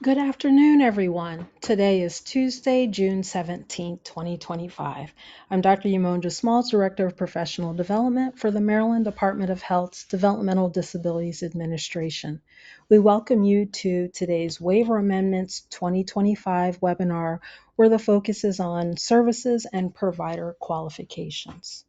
Good afternoon, everyone. Today is Tuesday, June 17th, 2025. I'm Dr. Yamonja Smalls, Director of Professional Development for the Maryland Department of Health's Developmental Disabilities Administration. We welcome you to today's Waiver Amendments 2025 webinar, where the focus is on services and provider qualifications.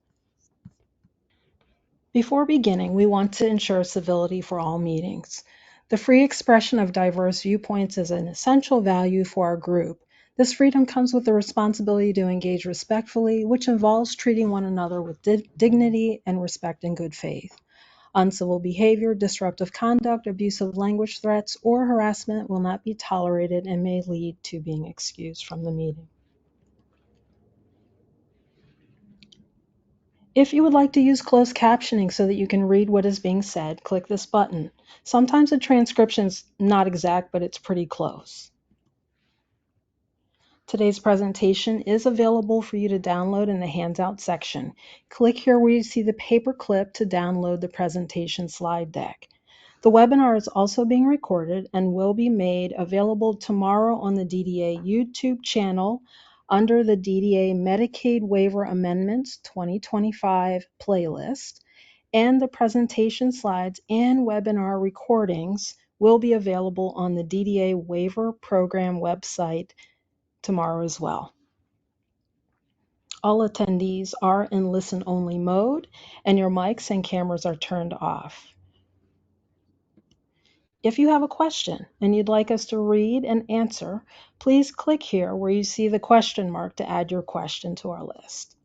Before beginning, we want to ensure civility for all meetings. The free expression of diverse viewpoints is an essential value for our group. This freedom comes with the responsibility to engage respectfully, which involves treating one another with dignity and respect in good faith. Uncivil behavior, disruptive conduct, abusive language, threats, or harassment will not be tolerated and may lead to being excused from the meeting. If you would like to use closed captioning so that you can read what is being said, click this button. Sometimes the transcription's not exact, but it's pretty close. Today's presentation is available for you to download in the handout section. Click here where you see the paper clip to download the presentation slide deck. The webinar is also being recorded and will be made available tomorrow on the DDA YouTube channel under the DDA Medicaid Waiver Amendments 2025 playlist, and the presentation slides and webinar recordings will be available on the DDA Waiver Program website tomorrow as well. All attendees are in listen-only mode, and your mics and cameras are turned off. If you have a question and you'd like us to read and answer, please click here where you see the question mark to add your question to our list.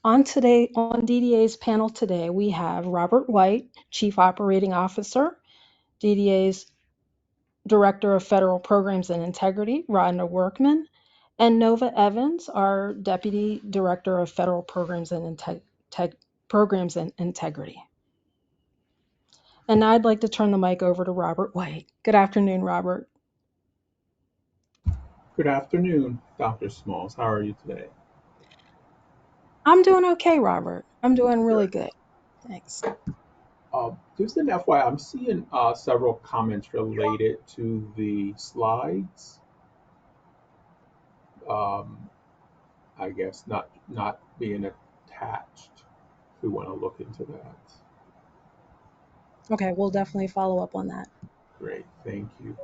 On DDA's panel today, we have Robert White, Chief Operating Officer, DDA's Director of Federal Programs and Integrity, Rhonda Workman, and Nova Evans, our Deputy Director of Federal Programs and Integrity. And now I'd like to turn the mic over to Robert White. Good afternoon, Robert. Good afternoon, Dr. Smalls. How are you today? I'm doing okay, Robert. I'm doing really good. Thanks. Just an FYI, I'm seeing several comments related to the slides. I guess not being attached. If we want to look into that. Okay, we'll definitely follow up on that. Great, thank you.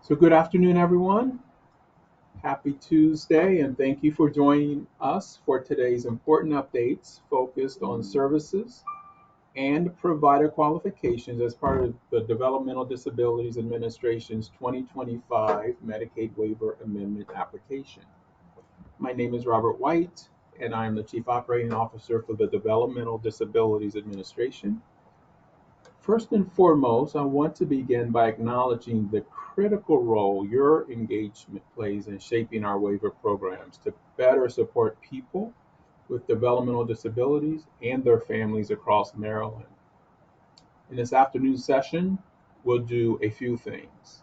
So good afternoon, everyone. Happy Tuesday, and thank you for joining us for today's important updates focused on services and provider qualifications as part of the Developmental Disabilities Administration's 2025 Medicaid Waiver Amendment application. My name is Robert White, and I am the Chief Operating Officer for the Developmental Disabilities Administration. First and foremost, I want to begin by acknowledging the critical role your engagement plays in shaping our waiver programs to better support people with developmental disabilities and their families across Maryland. In this afternoon session, we'll do a few things.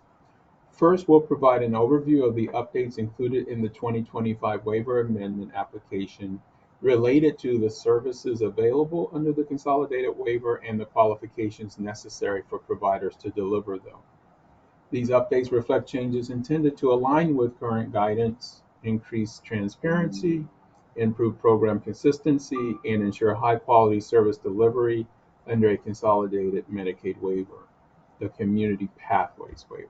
First, we'll provide an overview of the updates included in the 2025 Waiver Amendment application related to the services available under the Consolidated Waiver and the qualifications necessary for providers to deliver them. These updates reflect changes intended to align with current guidance, increase transparency, improve program consistency, and ensure high-quality service delivery under a consolidated Medicaid waiver, the Community Pathways Waiver.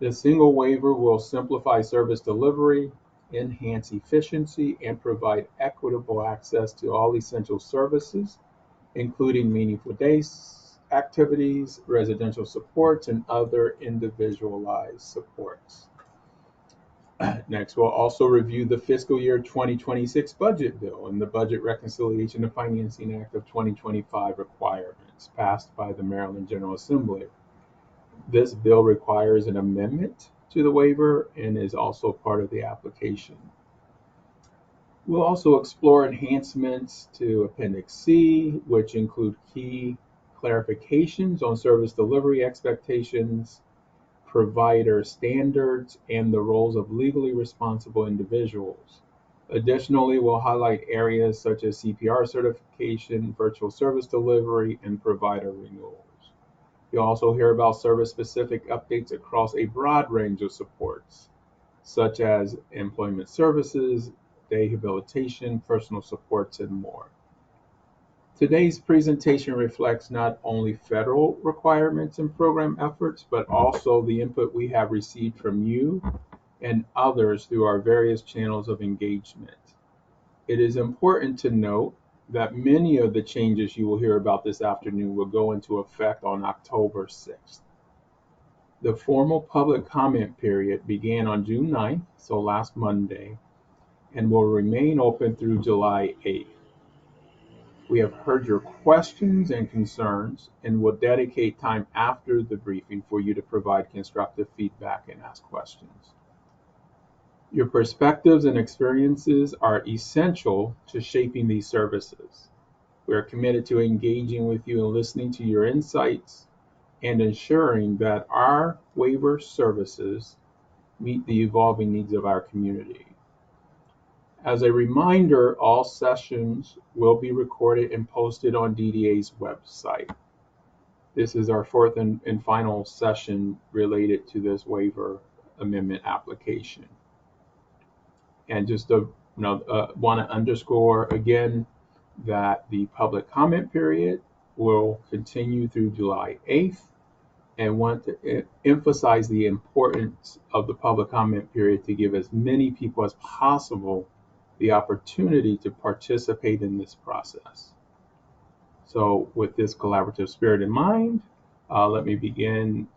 The single waiver will simplify service delivery, enhance efficiency, and provide equitable access to all essential services, including meaningful day activities, residential supports, and other individualized supports. Next, we'll also review the fiscal year 2026 budget bill and the Budget Reconciliation and Financing Act of 2025 requirements passed by the Maryland General Assembly. This bill requires an amendment to the waiver and is also part of the application. We'll also explore enhancements to Appendix C, which include key clarifications on service delivery expectations, provider standards, and the roles of legally responsible individuals. Additionally, we'll highlight areas such as CPR certification, virtual service delivery, and provider renewals. You'll also hear about service-specific updates across a broad range of supports, such as employment services, day habilitation, personal supports, and more. Today's presentation reflects not only federal requirements and program efforts, but also the input we have received from you and others through our various channels of engagement. It is important to note that many of the changes you will hear about this afternoon will go into effect on October 6th. The formal public comment period began on June 9th, so last Monday, and will remain open through July 8th. We have heard your questions and concerns and will dedicate time after the briefing for you to provide constructive feedback and ask questions. Your perspectives and experiences are essential to shaping these services. We are committed to engaging with you and listening to your insights and ensuring that our waiver services meet the evolving needs of our community. As a reminder, all sessions will be recorded and posted on DDA's website. This is our fourth and final session related to this waiver amendment application. And just to want to underscore again that the public comment period will continue through July 8th, and want to emphasize the importance of the public comment period to give as many people as possible the opportunity to participate in this process. So with this collaborative spirit in mind, let me begin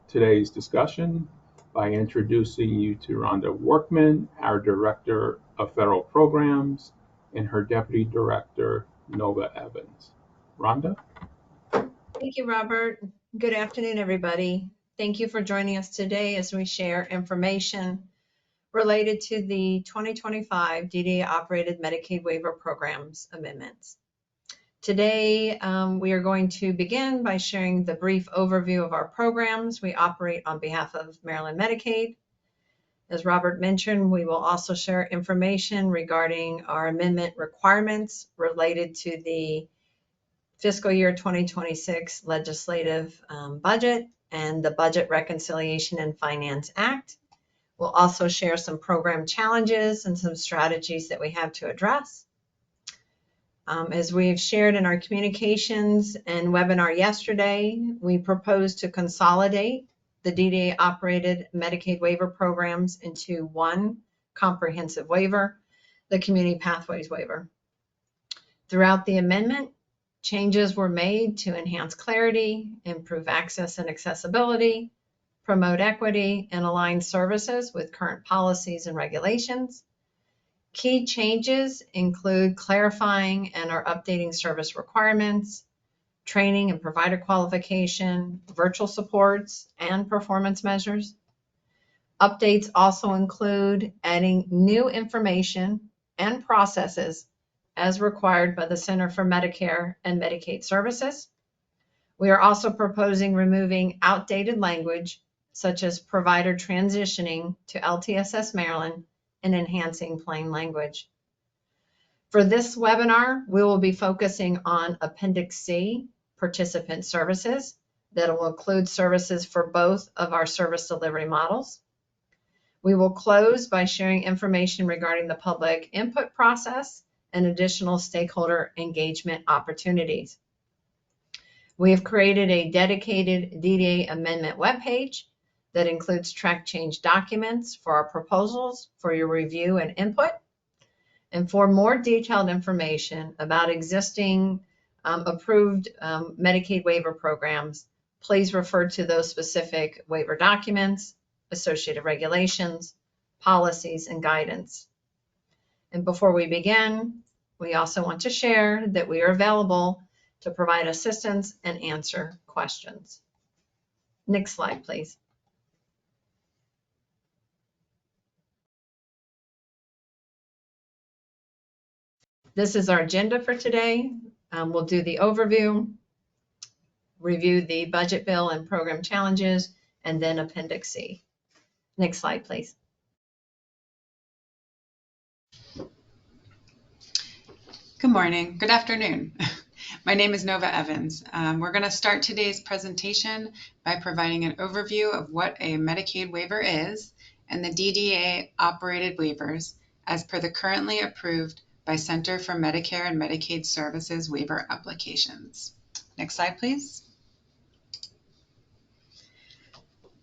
today's discussion by introducing you to Rhonda Workman, our Director of Federal Programs, and her Deputy Director, Nova Evans. Rhonda? Thank you, Robert. Good afternoon, everybody. Thank you for joining us today as we share information related to the 2025 DDA operated Medicaid waiver programs amendments. Today, we are going to begin by sharing the brief overview of our programs. We operate on behalf of Maryland Medicaid. As Robert mentioned, we will also share information regarding our amendment requirements related to the fiscal year 2026 legislative budget and the Budget Reconciliation and Finance Act. We'll also share some program challenges and some strategies that we have to address. As we've shared in our communications and webinar yesterday, we propose to consolidate the DDA operated Medicaid waiver programs into one comprehensive waiver, the Community Pathways Waiver. Throughout the amendment, changes were made to enhance clarity, improve access and accessibility, promote equity, and align services with current policies and regulations. Key changes include clarifying and or updating service requirements, training and provider qualification, virtual supports, and performance measures. Updates also include adding new information and processes as required by the Center for Medicare and Medicaid Services. We are also proposing removing outdated language, such as provider transitioning to LTSS Maryland and enhancing plain language. For this webinar, we will be focusing on Appendix C, participant services, that will include services for both of our service delivery models. We will close by sharing information regarding the public input process and additional stakeholder engagement opportunities. We have created a dedicated DDA amendment webpage that includes track change documents for our proposals for your review and input. And for more detailed information about existing approved Medicaid waiver programs, please refer to those specific waiver documents, associated regulations, policies, and guidance. And before we begin, we also want to share that we are available to provide assistance and answer questions. Next slide, please. This is our agenda for today. We'll do the overview, review the budget bill and program challenges, and then Appendix C. Next slide, please. Good morning, good afternoon. My name is Nova Evans. We're going to start today's presentation by providing an overview of what a Medicaid waiver is and the DDA operated waivers as per the currently approved by Center for Medicare and Medicaid Services waiver applications. Next slide, please.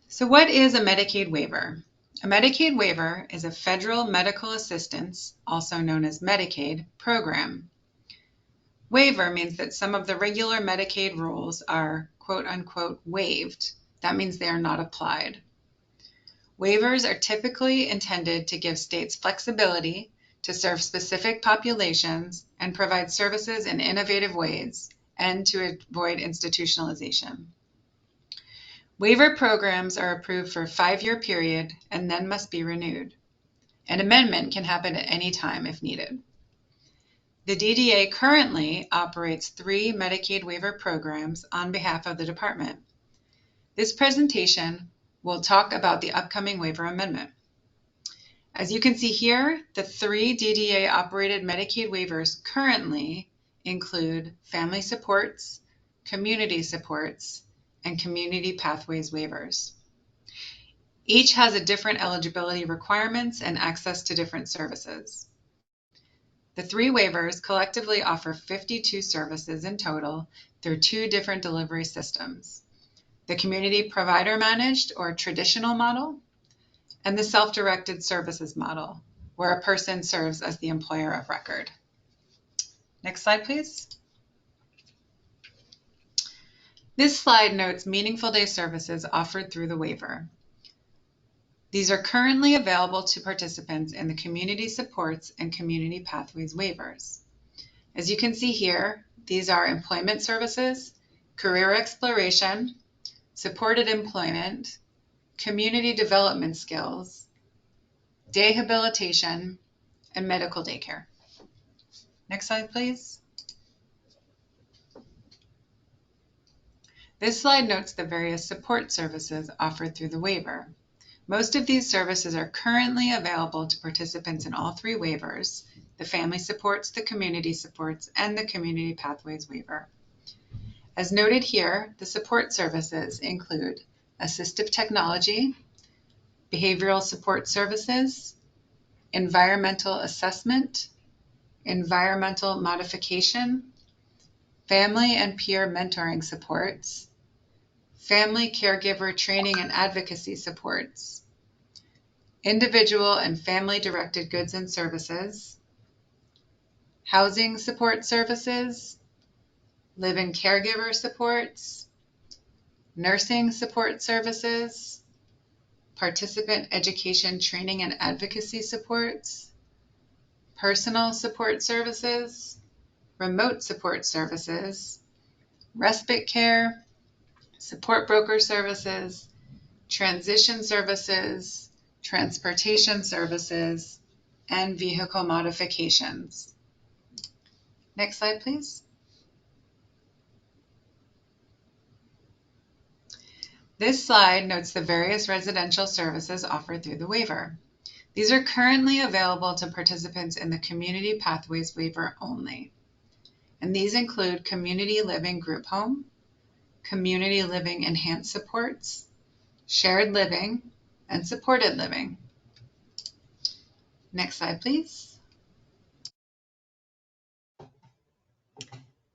So what is a Medicaid waiver? A Medicaid waiver is a federal medical assistance, also known as Medicaid, program. Waiver means that some of the regular Medicaid rules are quote unquote waived. That means they are not applied. Waivers are typically intended to give states flexibility to serve specific populations and provide services in innovative ways and to avoid institutionalization. Waiver programs are approved for a 5-year period and then must be renewed. An amendment can happen at any time if needed. The DDA currently operates 3 Medicaid waiver programs on behalf of the department. This presentation will talk about the upcoming waiver amendment. As you can see here, the 3 DDA operated Medicaid waivers currently include family supports, community supports, and community pathways waivers. Each has a different eligibility requirements and access to different services. The 3 waivers collectively offer 52 services in total through 2 different delivery systems: the community provider managed or traditional model, and the self-directed services model, where a person serves as the employer of record. Next slide, please. This slide notes meaningful day services offered through the waiver. These are currently available to participants in the community supports and community pathways waivers. As you can see here, these are employment services, career exploration, supported employment, community development skills, day habilitation, and medical daycare. Next slide, please. This slide notes the various support services offered through the waiver. Most of these services are currently available to participants in all 3 waivers: the family supports, the community supports, and the community pathways waiver. As noted here, the support services include assistive technology, behavioral support services, environmental assessment, environmental modification, family and peer mentoring supports, family caregiver training and advocacy supports, individual and family-directed goods and services, housing support services, live-in caregiver supports, nursing support services, participant education training and advocacy supports, personal support services, remote support services, respite care, support broker services, transition services, transportation services, and vehicle modifications. Next slide, please. This slide notes the various residential services offered through the waiver. These are currently available to participants in the Community Pathways waiver only. And these include community living group home, community living enhanced supports, shared living, and supported living. Next slide, please.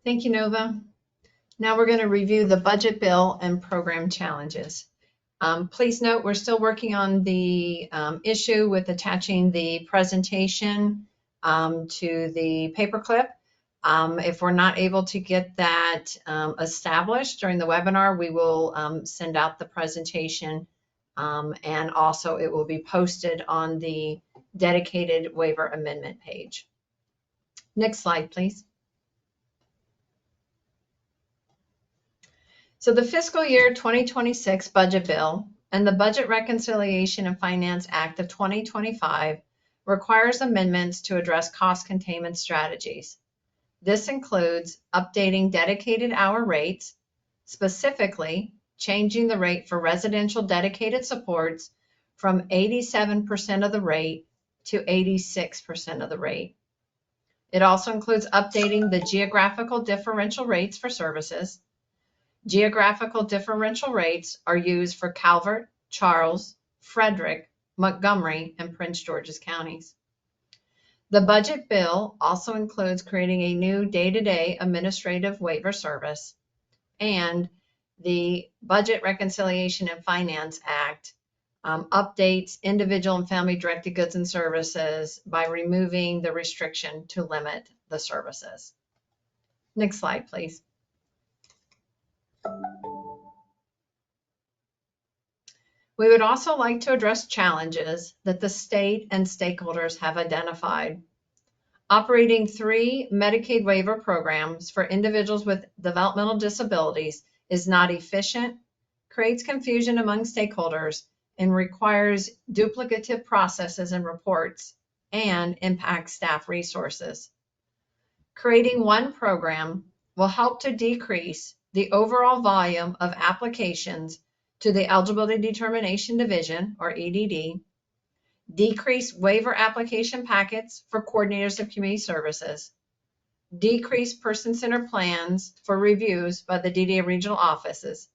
Thank you, Nova. Now we're going to review the budget bill and program challenges. Please note we're still working on the issue with attaching the presentation to the paperclip. If we're not able to get that established during the webinar, we will send out the presentation, and also it will be posted on the dedicated waiver amendment page. Next slide, please. So the fiscal year 2026 budget bill and the Budget Reconciliation and Finance Act of 2025 requires amendments to address cost containment strategies. This includes updating dedicated hour rates, specifically changing the rate for residential dedicated supports from 87% of the rate to 86% of the rate. It also includes updating the geographical differential rates for services. Geographical differential rates are used for Calvert, Charles, Frederick, Montgomery, and Prince George's counties. The budget bill also includes creating a new day-to-day administrative waiver service, and the Budget Reconciliation and Finance Act updates individual and family directed goods and services by removing the restriction to limit the services. Next slide, please. We would also like to address challenges that the state and stakeholders have identified. Operating 3 Medicaid waiver programs for individuals with developmental disabilities is not efficient, creates confusion among stakeholders, and requires duplicative processes and reports, and impacts staff resources. Creating one program will help to decrease the overall volume of applications to the Eligibility Determination Division, or EDD, decrease waiver application packets for coordinators of community services, decrease person-centered plans for reviews by the DDA regional offices,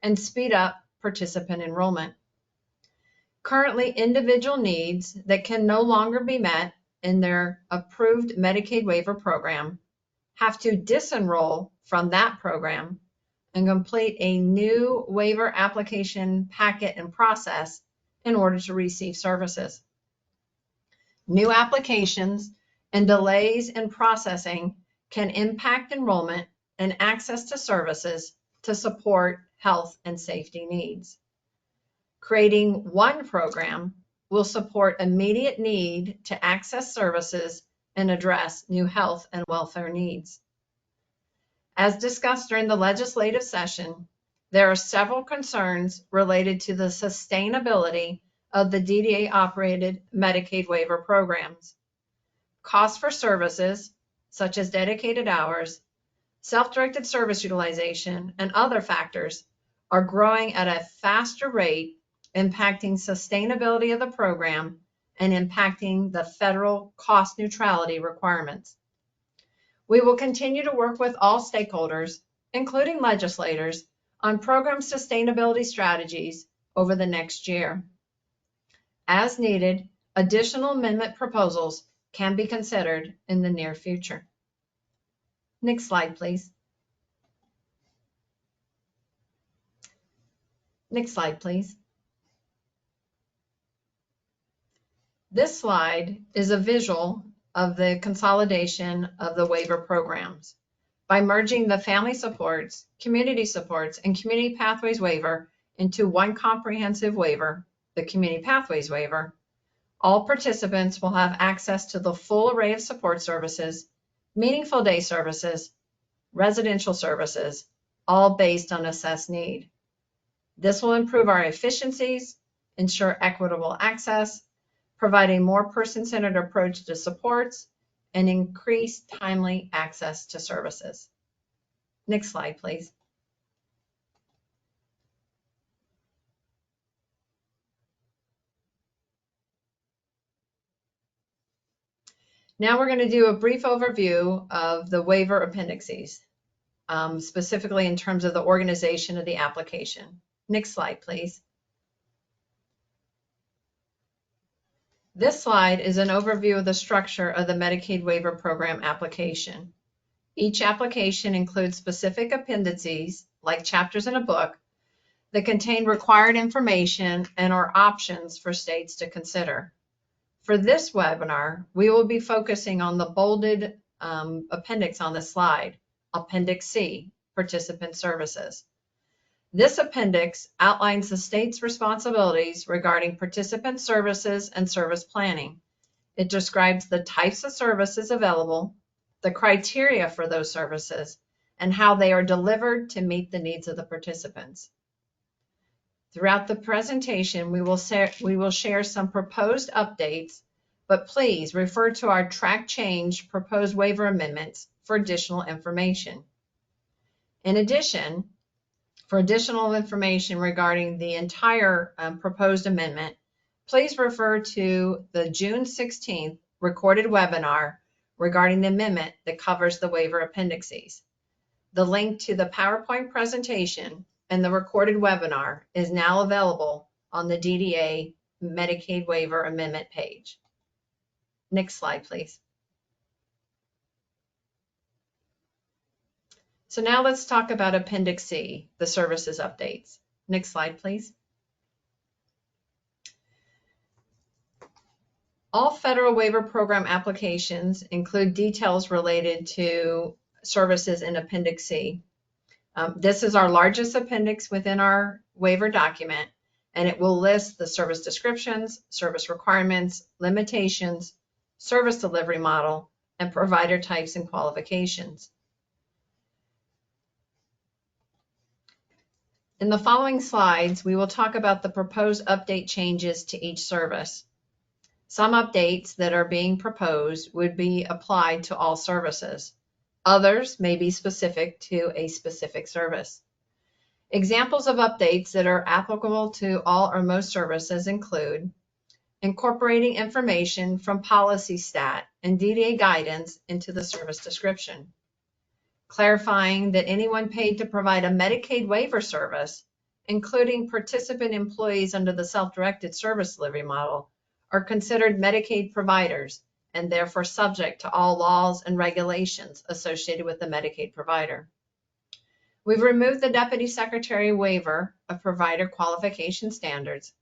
and speed up participant enrollment. Currently, individual needs that can no longer be met in their approved Medicaid waiver program have to disenroll from that program and complete a new waiver application packet and process in order to receive services. New applications and delays in processing can impact enrollment and access to services to support health and safety needs. Creating one program will support immediate need to access services and address new health and welfare needs. As discussed during the legislative session, there are several concerns related to the sustainability of the DDA-operated Medicaid waiver programs. Costs for services, such as dedicated hours, self-directed service utilization, and other factors are growing at a faster rate, impacting sustainability of the program and impacting the federal cost neutrality requirements. We will continue to work with all stakeholders, including legislators, on program sustainability strategies over the next year. As needed, additional amendment proposals can be considered in the near future. Next slide, please. Next slide, please. This slide is a visual of the consolidation of the waiver programs. By merging the Family Supports, Community Supports, and Community Pathways waiver into one comprehensive waiver, the Community Pathways waiver, all participants will have access to the full array of support services, meaningful day services, residential services, all based on assessed need. This will improve our efficiencies, ensure equitable access, provide a more person-centered approach to supports, and increase timely access to services. Next slide, please. Now we're going to do a brief overview of the waiver appendices, specifically in terms of the organization of the application. Next slide, please. This slide is an overview of the structure of the Medicaid waiver program application. Each application includes specific appendices, like chapters in a book, that contain required information and or options for states to consider. For this webinar, we will be focusing on the bolded appendix on the slide, Appendix C, Participant Services. This appendix outlines the state's responsibilities regarding participant services and service planning. It describes the types of services available, the criteria for those services, and how they are delivered to meet the needs of the participants. Throughout the presentation, we will share some proposed updates, but please refer to our track change proposed waiver amendments for additional information. In addition, for additional information regarding the entire proposed amendment, please refer to the June 16th recorded webinar regarding the amendment that covers the waiver appendices. The link to the PowerPoint presentation and the recorded webinar is now available on the DDA Medicaid Waiver Amendment page. Next slide, please. So now let's talk about Appendix C, the services updates. Next slide, please. All federal waiver program applications include details related to services in Appendix C. This is our largest appendix within our waiver document, and it will list the service descriptions, service requirements, limitations, service delivery model, and provider types and qualifications. In the following slides, we will talk about the proposed update changes to each service. Some updates that are being proposed would be applied to all services. Others may be specific to a specific service. Examples of updates that are applicable to all or most services include incorporating information from policy stat and DDA guidance into the service description, clarifying that anyone paid to provide a Medicaid waiver service, including participant employees under the self-directed service delivery model, are considered Medicaid providers and therefore subject to all laws and regulations associated with the Medicaid provider. We've removed the Deputy Secretary waiver of provider qualification standards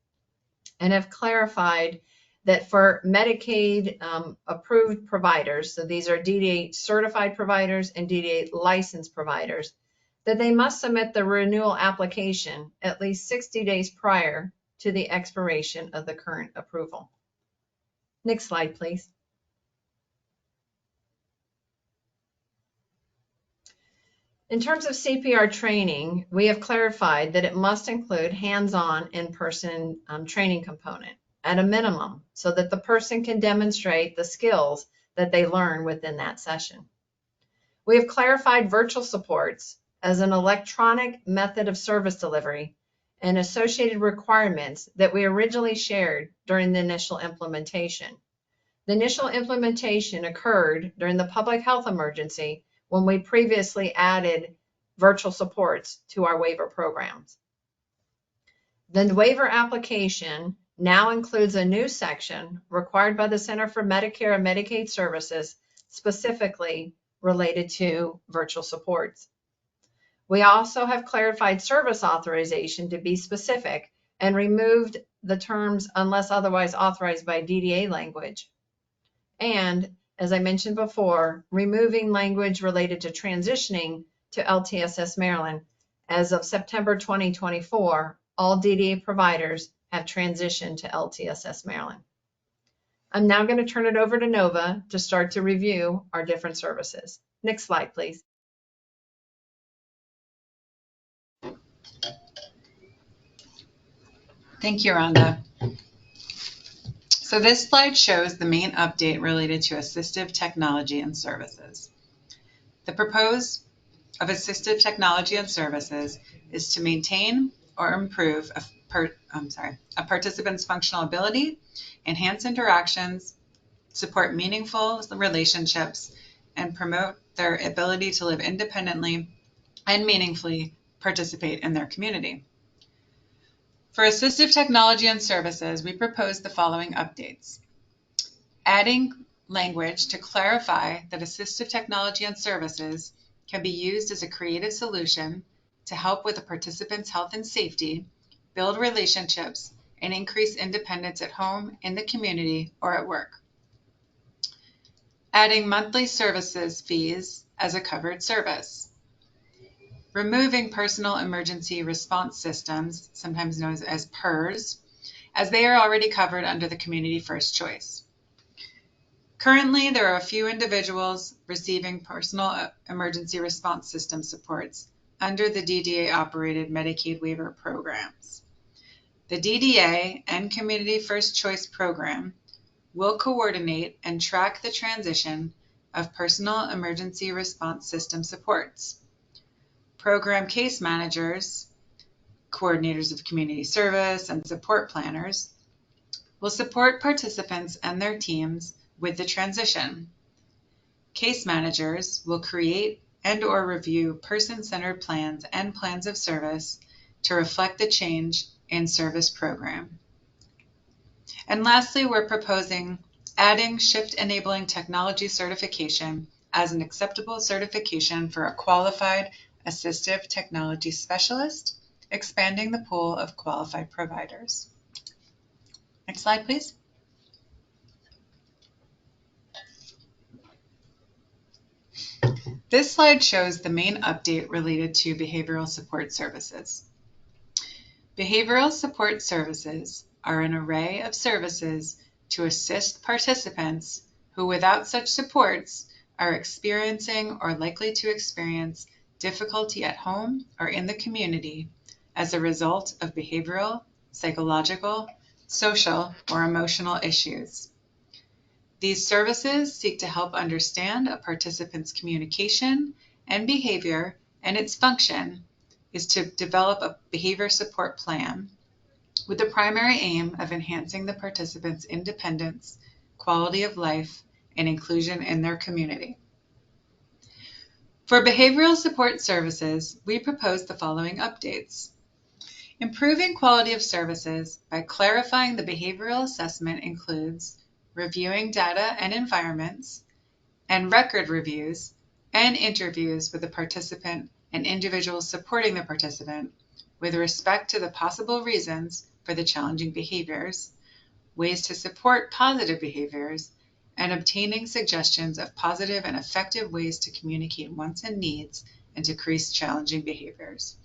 and have clarified that for Medicaid approved providers, so these are DDA certified providers and DDA licensed providers, that they must submit the renewal application at least 60 days prior to the expiration of the current approval. Next slide, please. In terms of CPR training, we have clarified that it must include hands-on in-person training component at a minimum so that the person can demonstrate the skills that they learn within that session. We have clarified virtual supports as an electronic method of service delivery and associated requirements that we originally shared during the initial implementation. The initial implementation occurred during the public health emergency when we previously added virtual supports to our waiver programs. The waiver application now includes a new section required by the Center for Medicare and Medicaid Services, specifically related to virtual supports. We also have clarified service authorization to be specific and removed the terms unless otherwise authorized by DDA language. And as I mentioned before, removing language related to transitioning to LTSS Maryland. As of September 2024, all DDA providers have transitioned to LTSS Maryland. I'm now going to turn it over to Nova to start to review our different services. Next slide, please. Thank you, Rhonda. So this slide shows the main update related to assistive technology and services. The purpose of assistive technology and services is to maintain or improve a participant's functional ability, enhance interactions, support meaningful relationships, and promote their ability to live independently and meaningfully participate in their community. For assistive technology and services, we propose the following updates. Adding language to clarify that assistive technology and services can be used as a creative solution to help with a participant's health and safety, build relationships, and increase independence at home, in the community, or at work. Adding monthly services fees as a covered service. Removing personal emergency response systems, sometimes known as PERS, as they are already covered under the Community First Choice. Currently, there are a few individuals receiving personal emergency response system supports under the DDA-operated Medicaid waiver programs. The DDA and Community First Choice program will coordinate and track the transition of personal emergency response system supports. Program case managers, coordinators of community service, and support planners will support participants and their teams with the transition. Case managers will create and/or review person-centered plans and plans of service to reflect the change in service program. And lastly, we're proposing adding shift-enabling technology certification as an acceptable certification for a qualified assistive technology specialist, expanding the pool of qualified providers. Next slide, please. This slide shows the main update related to behavioral support services. Behavioral support services are an array of services to assist participants who, without such supports, are experiencing or likely to experience difficulty at home or in the community as a result of behavioral, psychological, social, or emotional issues. These services seek to help understand a participant's communication and behavior, and its function is to develop a behavior support plan with the primary aim of enhancing the participant's independence, quality of life, and inclusion in their community. For behavioral support services, we propose the following updates. Improving quality of services by clarifying the behavioral assessment includes reviewing data and environments, and record reviews and interviews with the participant and individuals supporting the participant with respect to the possible reasons for the challenging behaviors, ways to support positive behaviors, and obtaining suggestions of positive and effective ways to communicate wants and needs and decrease challenging behaviors.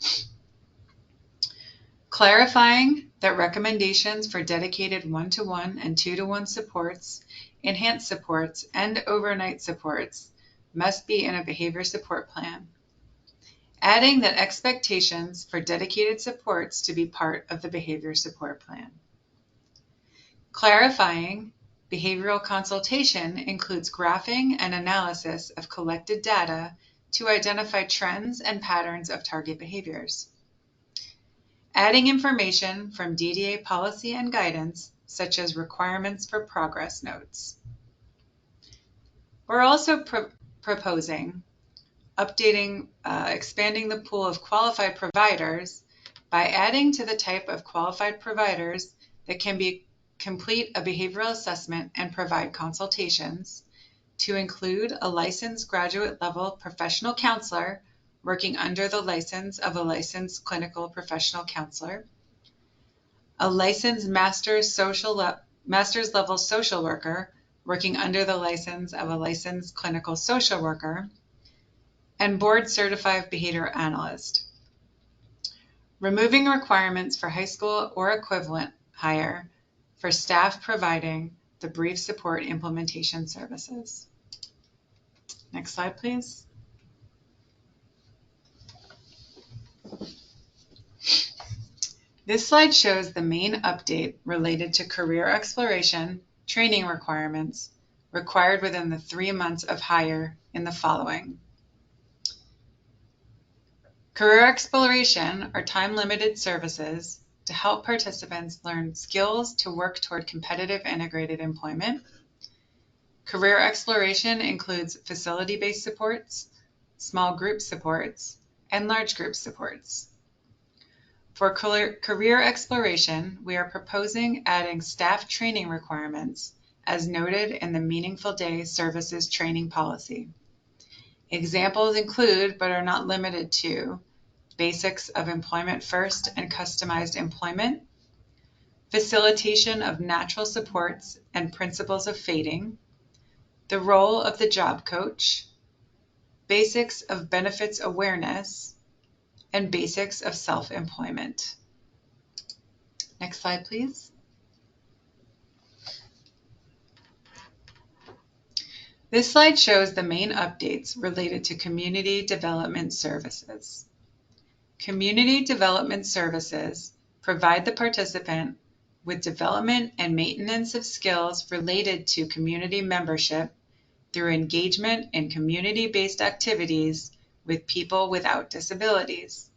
Clarifying that recommendations for dedicated one-to-one and two-to-one supports, enhanced supports, and overnight supports must be in a behavior support plan. Adding that expectations for dedicated supports to be part of the behavior support plan. Clarifying behavioral consultation includes graphing and analysis of collected data to identify trends and patterns of target behaviors. Adding information from DDA policy and guidance, such as requirements for progress notes. We're also proposing expanding the pool of qualified providers by adding to the type of qualified providers that can complete a behavioral assessment and provide consultations to include a licensed graduate level professional counselor working under the license of a licensed clinical professional counselor, a licensed master's level social worker working under the license of a licensed clinical social worker, and board certified behavior analyst. Removing requirements for high school or equivalent hire for staff providing the brief support implementation services. Next slide, please. This slide shows the main update related to career exploration, training requirements required within the 3 months of hire in the following. Career exploration are time-limited services to help participants learn skills to work toward competitive integrated employment. Career exploration includes facility-based supports, small group supports, and large group supports. For career exploration, we are proposing adding staff training requirements as noted in the Meaningful Day Services Training Policy. Examples include, but are not limited to, basics of employment first and customized employment, facilitation of natural supports and principles of fading, the role of the job coach, basics of benefits awareness, and basics of self-employment. Next slide, please. This slide shows the main updates related to community development services. Community development services provide the participant with development and maintenance of skills related to community membership through engagement in community-based activities with people without disabilities.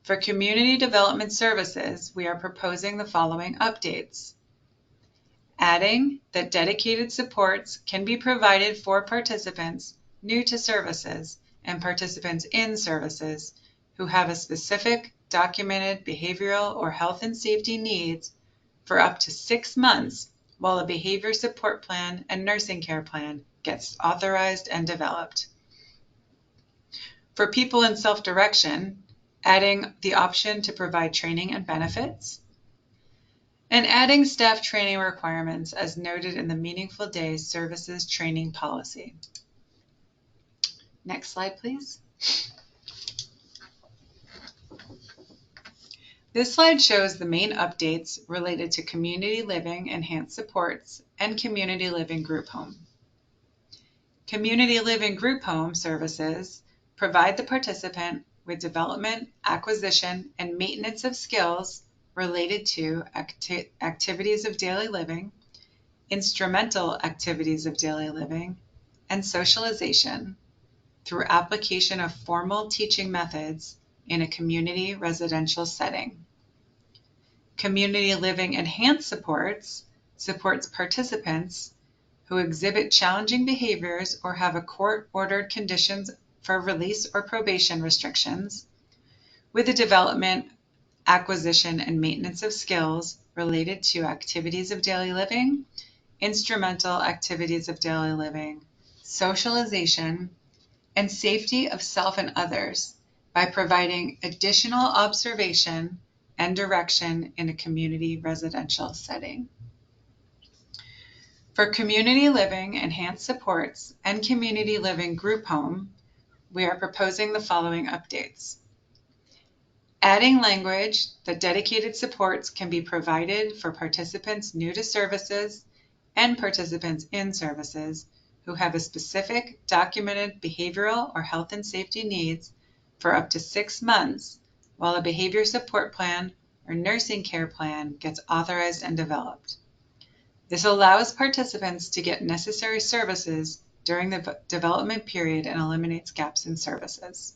For community development services, we are proposing the following updates. adding that dedicated supports can be provided for participants new to services and participants in services who have a specific documented behavioral or health and safety needs for up to 6 months while a behavior support plan and nursing care plan gets authorized and developed. For people in self-direction, adding the option to provide training and benefits, and adding staff training requirements as noted in the Meaningful Days Services Training Policy. Next slide, please. This slide shows the main updates related to community living enhanced supports and community living group home. Community living group home services provide the participant with development, acquisition, and maintenance of skills related to activities of daily living, instrumental activities of daily living, and socialization through application of formal teaching methods in a community residential setting. Community living enhanced supports participants who exhibit challenging behaviors or have a court-ordered conditions for release or probation restrictions with the development, acquisition, and maintenance of skills related to activities of daily living, instrumental activities of daily living, socialization, and safety of self and others by providing additional observation and direction in a community residential setting. For community living enhanced supports and community living group home, we are proposing the following updates. Adding language that dedicated supports can be provided for participants new to services and participants in services who have a specific documented behavioral or health and safety needs for up to 6 months while a behavior support plan or nursing care plan gets authorized and developed. This allows participants to get necessary services during the development period and eliminates gaps in services.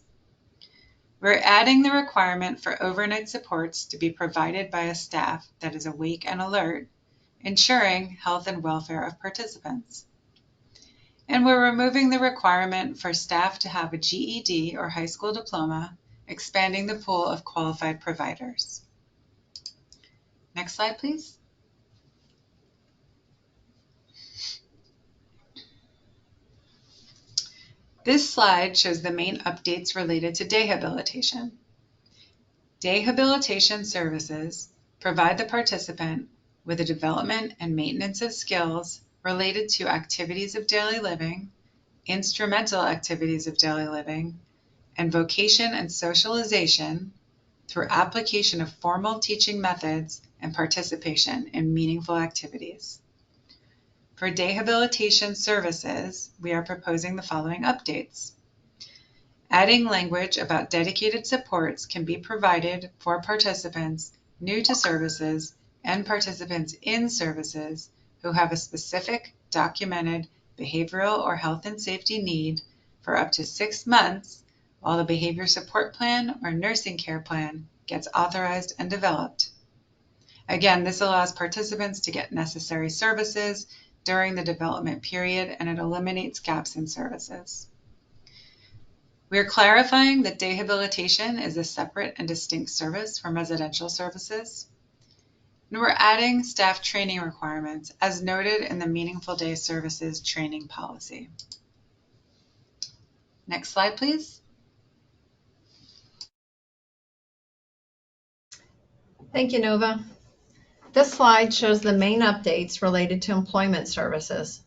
We're adding the requirement for overnight supports to be provided by a staff that is awake and alert, ensuring health and welfare of participants. And we're removing the requirement for staff to have a GED or high school diploma, expanding the pool of qualified providers. Next slide, please. This slide shows the main updates related to dehabilitation. Dehabilitation services provide the participant with a development and maintenance of skills related to activities of daily living, instrumental activities of daily living, and vocation and socialization through application of formal teaching methods and participation in meaningful activities. For dehabilitation services, we are proposing the following updates. Adding language about dedicated supports can be provided for participants new to services and participants in services who have a specific documented behavioral or health and safety need for up to 6 months while the behavior support plan or nursing care plan gets authorized and developed. Again, this allows participants to get necessary services during the development period, and it eliminates gaps in services. We are clarifying that dehabilitation is a separate and distinct service from residential services. And we're adding staff training requirements as noted in the Meaningful Day Services Training Policy. Next slide, please. Thank you, Nova. This slide shows the main updates related to employment services.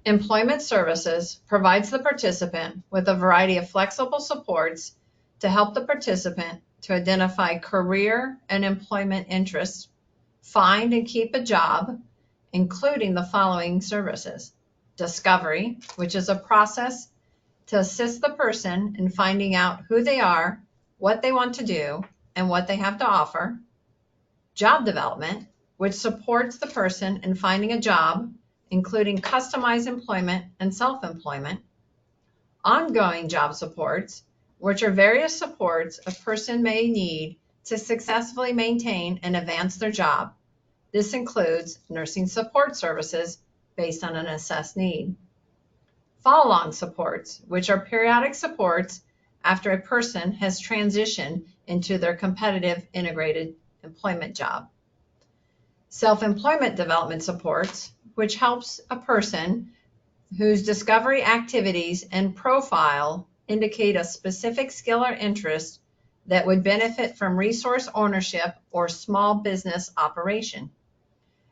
Employment services provides the participant with a variety of flexible supports to help the participant to identify career and employment interests, find and keep a job, including the following services. Discovery, which is a process to assist the person in finding out who they are, what they want to do, and what they have to offer. Job development, which supports the person in finding a job, including customized employment and self-employment. Ongoing job supports, which are various supports a person may need to successfully maintain and advance their job, This includes nursing support services based on an assessed need. Follow-along supports, which are periodic supports after a person has transitioned into their competitive integrated employment job. Self-employment development supports, which helps a person whose discovery activities and profile indicate a specific skill or interest that would benefit from resource ownership or small business operation.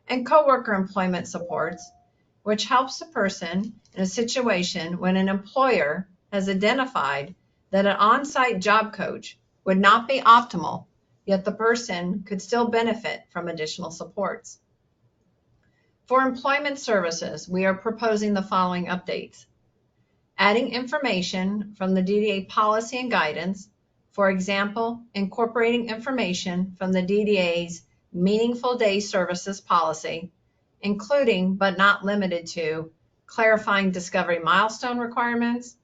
And coworker employment supports, which helps a person in a situation when an employer has identified that an on-site job coach would not be optimal, yet the person could still benefit from additional supports. For employment services, we are proposing the following updates. Adding information from the DDA policy and guidance, for example, incorporating information from the DDA's Meaningful Day Services policy, including but not limited to clarifying discovery milestone requirements,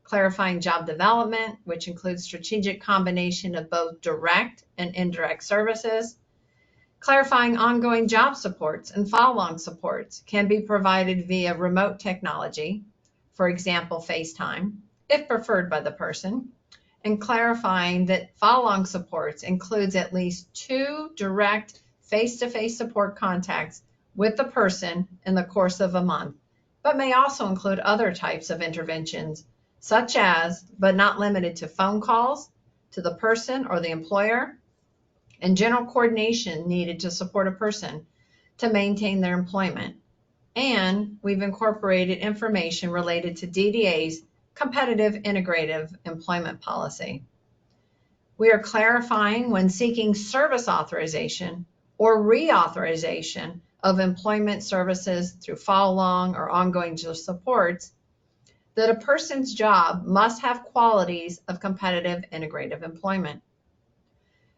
clarifying job development, which includes strategic combination of both direct and indirect services. Clarifying ongoing job supports and follow-along supports can be provided via remote technology, for example, FaceTime, if preferred by the person, and clarifying that follow-along supports includes at least 2 direct face-to-face support contacts with the person in the course of a month, but may also include other types of interventions, such as, but not limited to, phone calls to the person or the employer, and general coordination needed to support a person to maintain their employment. And we've incorporated information related to DDA's competitive integrative employment policy. We are clarifying when seeking service authorization or reauthorization of employment services through follow-along or ongoing supports that a person's job must have qualities of competitive integrative employment.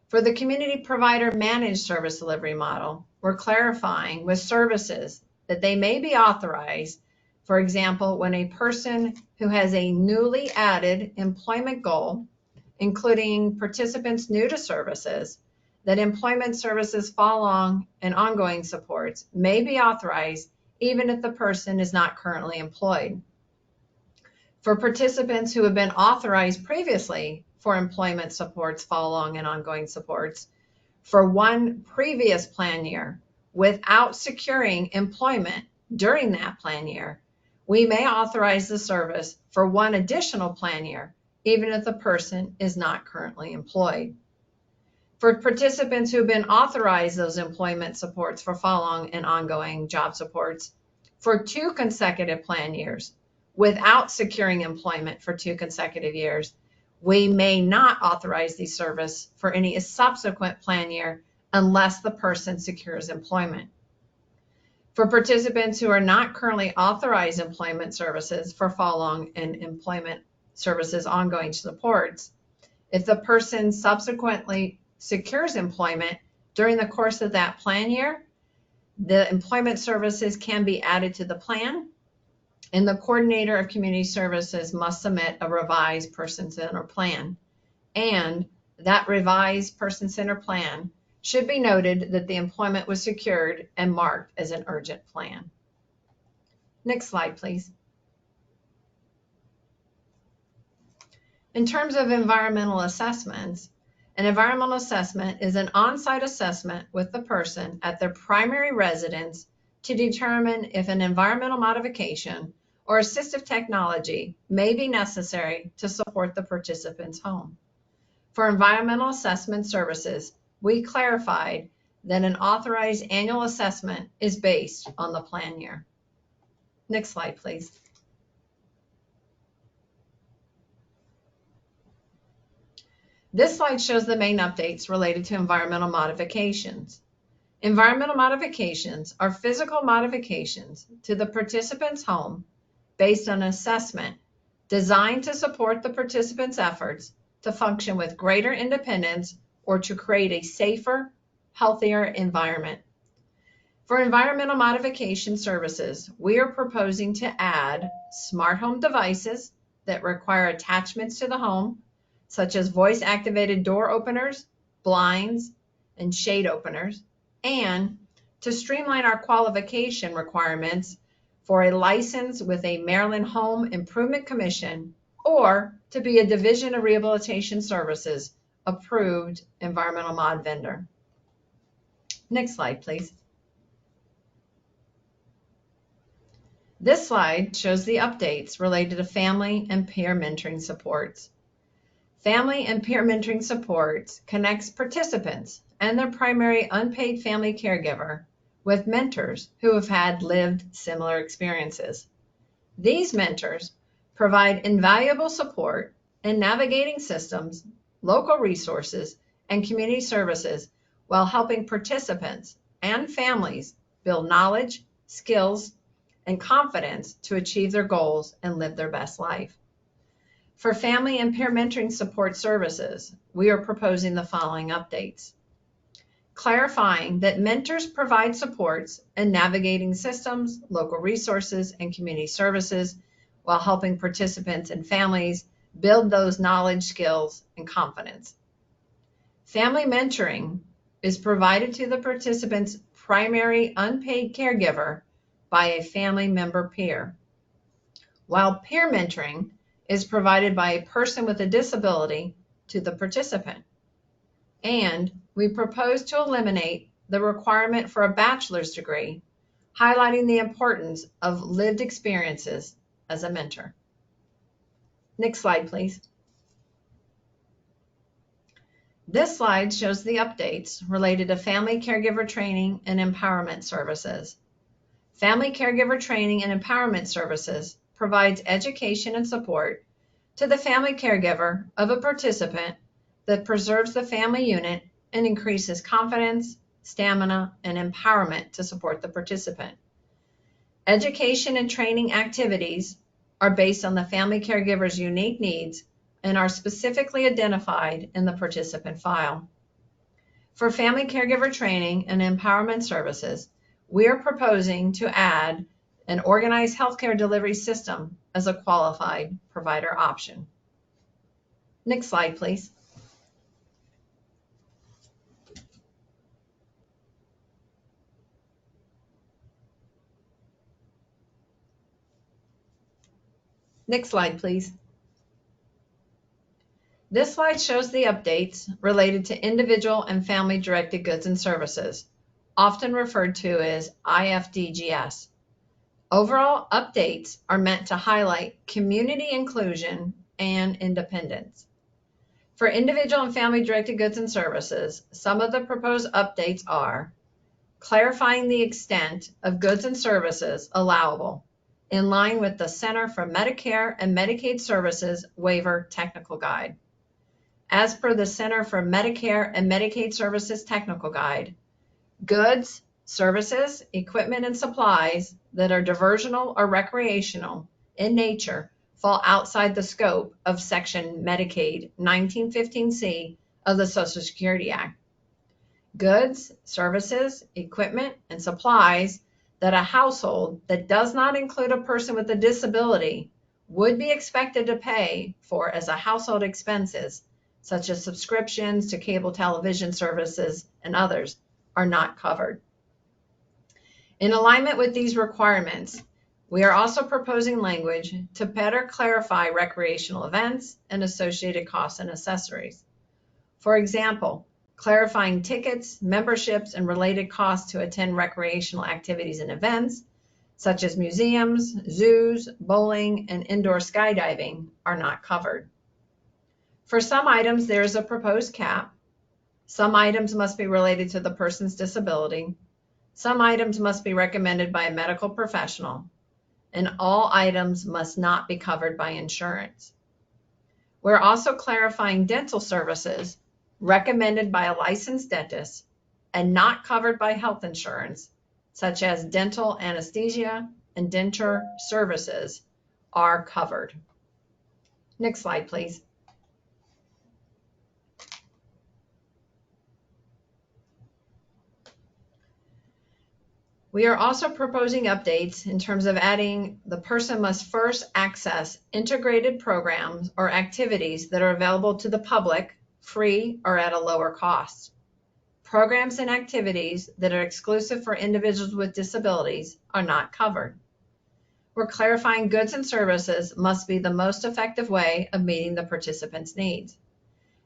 For the community provider managed service delivery model, we're clarifying with services that they may be authorized, for example, when a person who has a newly added employment goal, including participants new to services, that employment services follow-along and ongoing supports may be authorized even if the person is not currently employed. For participants who have been authorized previously for employment supports, follow-along and ongoing supports, for one previous plan year without securing employment during that plan year, we may authorize the service for one additional plan year, even if the person is not currently employed. For participants who have been authorized those employment supports for follow-along and ongoing job supports for 2 consecutive plan years without securing employment for 2 consecutive years, we may not authorize the service for any subsequent plan year unless the person secures employment. For participants who are not currently authorized employment services for follow-along and employment services ongoing supports, if the person subsequently secures employment during the course of that plan year, the employment services can be added to the plan, and the coordinator of community services must submit a revised person-centered plan. And that revised person-centered plan should be noted that the employment was secured and marked as an urgent plan. Next slide, please. In terms of environmental assessments, an environmental assessment is an on-site assessment with the person at their primary residence to determine if an environmental modification or assistive technology may be necessary to support the participant's home. For environmental assessment services, we clarified that an authorized annual assessment is based on the plan year. Next slide, please. This slide shows the main updates related to environmental modifications. Environmental modifications are physical modifications to the participant's home based on assessment designed to support the participant's efforts to function with greater independence or to create a safer, healthier environment. For environmental modification services, we are proposing to add smart home devices that require attachments to the home, such as voice-activated door openers, blinds, and shade openers, and to streamline our qualification requirements for a license with a Maryland Home Improvement Commission or to be a Division of Rehabilitation Services approved environmental mod vendor. Next slide, please. This slide shows the updates related to family and peer mentoring supports. Family and peer mentoring supports connects participants and their primary unpaid family caregiver with mentors who have had lived similar experiences. These mentors provide invaluable support in navigating systems, local resources, and community services while helping participants and families build knowledge, skills, and confidence to achieve their goals and live their best life. For family and peer mentoring support services, we are proposing the following updates. Clarifying that mentors provide supports in navigating systems, local resources, and community services while helping participants and families build those knowledge, skills, and confidence. Family mentoring is provided to the participant's primary unpaid caregiver by a family member peer, while peer mentoring is provided by a person with a disability to the participant. And we propose to eliminate the requirement for a bachelor's degree, highlighting the importance of lived experiences as a mentor. Next slide, please. This slide shows the updates related to family caregiver training and empowerment services. Family caregiver training and empowerment services provides education and support to the family caregiver of a participant that preserves the family unit and increases confidence, stamina, and empowerment to support the participant. Education and training activities are based on the family caregiver's unique needs and are specifically identified in the participant file. For family caregiver training and empowerment services, we are proposing to add an organized healthcare delivery system as a qualified provider option. Next slide, please. Next slide, please. This slide shows the updates related to individual and family directed goods and services, often referred to as IFDGS. Overall updates are meant to highlight community inclusion and independence. For individual and family directed goods and services, some of the proposed updates are clarifying the extent of goods and services allowable in line with the Center for Medicare and Medicaid Services Waiver Technical Guide. As per the Center for Medicare and Medicaid Services Technical Guide, goods, services, equipment, and supplies that are diversional or recreational in nature fall outside the scope of Section Medicaid 1915C of the Social Security Act. Goods, services, equipment, and supplies that a household that does not include a person with a disability would be expected to pay for as a household expenses, such as subscriptions to cable television services and others, are not covered. In alignment with these requirements, we are also proposing language to better clarify recreational events and associated costs and accessories. For example, clarifying tickets, memberships, and related costs to attend recreational activities and events, such as museums, zoos, bowling, and indoor skydiving, are not covered. For some items, there is a proposed cap. Some items must be related to the person's disability. Some items must be recommended by a medical professional, and all items must not be covered by insurance. We're also clarifying dental services recommended by a licensed dentist and not covered by health insurance, such as dental anesthesia and denture services, are covered. Next slide, please. We are also proposing updates in terms of adding the person must first access integrated programs or activities that are available to the public, free or at a lower cost. Programs and activities that are exclusive for individuals with disabilities are not covered. We're clarifying goods and services must be the most effective way of meeting the participant's needs.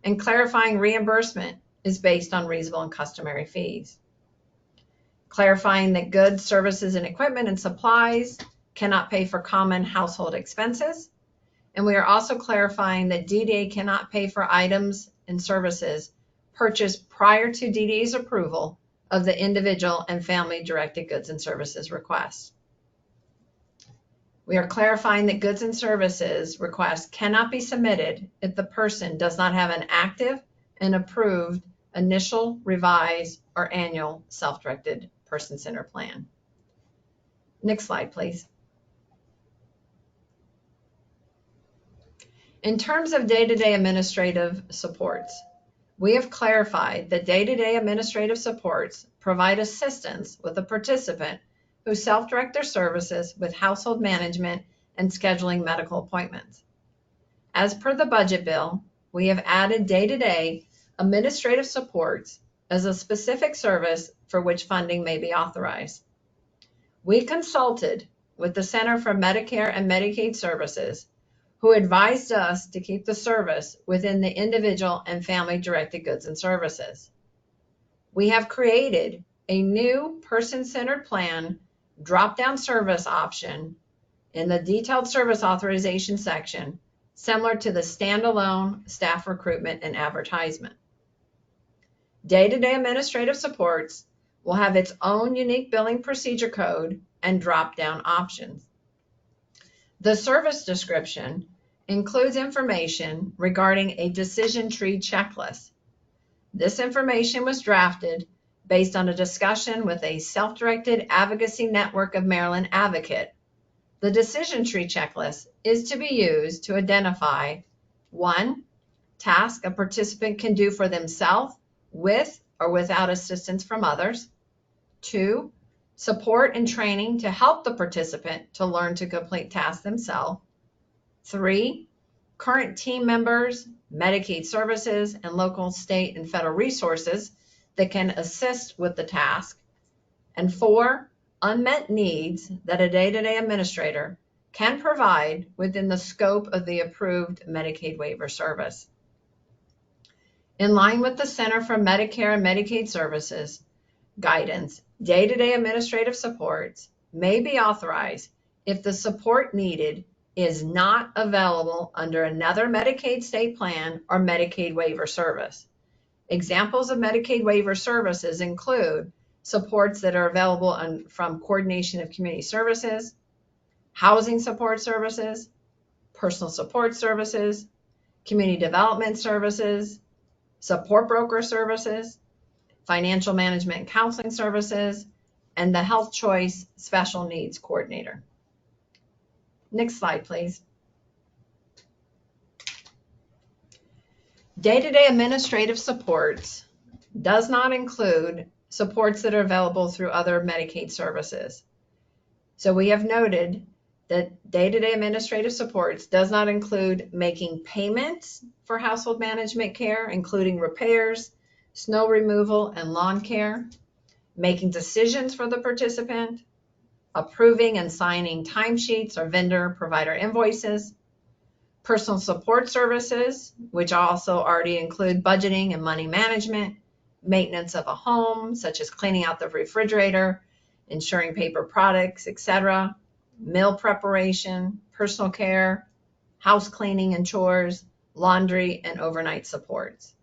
And clarifying reimbursement is based on reasonable and customary fees. Clarifying that goods, services, and equipment and supplies cannot pay for common household expenses. And we are also clarifying that DDA cannot pay for items and services purchased prior to DDA's approval of the individual and family directed goods and services requests. We are clarifying that goods and services requests cannot be submitted if the person does not have an active and approved initial, revised, or annual self-directed person-centered plan. Next slide, please. In terms of day-to-day administrative supports, we have clarified that day-to-day administrative supports provide assistance with a participant who self-direct their services with household management and scheduling medical appointments. As per the budget bill, we have added day-to-day administrative supports as a specific service for which funding may be authorized. We consulted with the Center for Medicare and Medicaid Services, who advised us to keep the service within the individual and family-directed goods and services. We have created a new person-centered plan drop-down service option in the detailed service authorization section, similar to the standalone staff recruitment and advertisement. Day-to-day administrative supports will have its own unique billing procedure code and drop-down options. The service description includes information regarding a decision tree checklist. This information was drafted based on a discussion with a self-directed advocacy network of Maryland Advocate. The decision tree checklist is to be used to identify 1, task a participant can do for themselves with or without assistance from others. 2, support and training to help the participant to learn to complete tasks themselves. 3, current team members, Medicaid services, and local, state, and federal resources that can assist with the task. And 4, unmet needs that a day-to-day administrator can provide within the scope of the approved Medicaid waiver service. In line with the Center for Medicare and Medicaid Services guidance, day-to-day administrative supports may be authorized if the support needed is not available under another Medicaid state plan or Medicaid waiver service. Examples of Medicaid waiver services include supports that are available from Coordination of Community Services, Housing Support Services, Personal Support Services, Community Development Services, Support Broker Services, Financial Management and Counseling Services, and the Health Choice Special Needs Coordinator. Next slide, please. Day-to-day administrative supports does not include supports that are available through other Medicaid services. So we have noted that day-to-day administrative supports does not include making payments for household management care, including repairs, snow removal, and lawn care, making decisions for the participant, approving and signing timesheets or vendor provider invoices, personal support services, which also already include budgeting and money management, maintenance of a home, such as cleaning out the refrigerator, ensuring paper products, etc., meal preparation, personal care, house cleaning and chores, laundry, and overnight supports.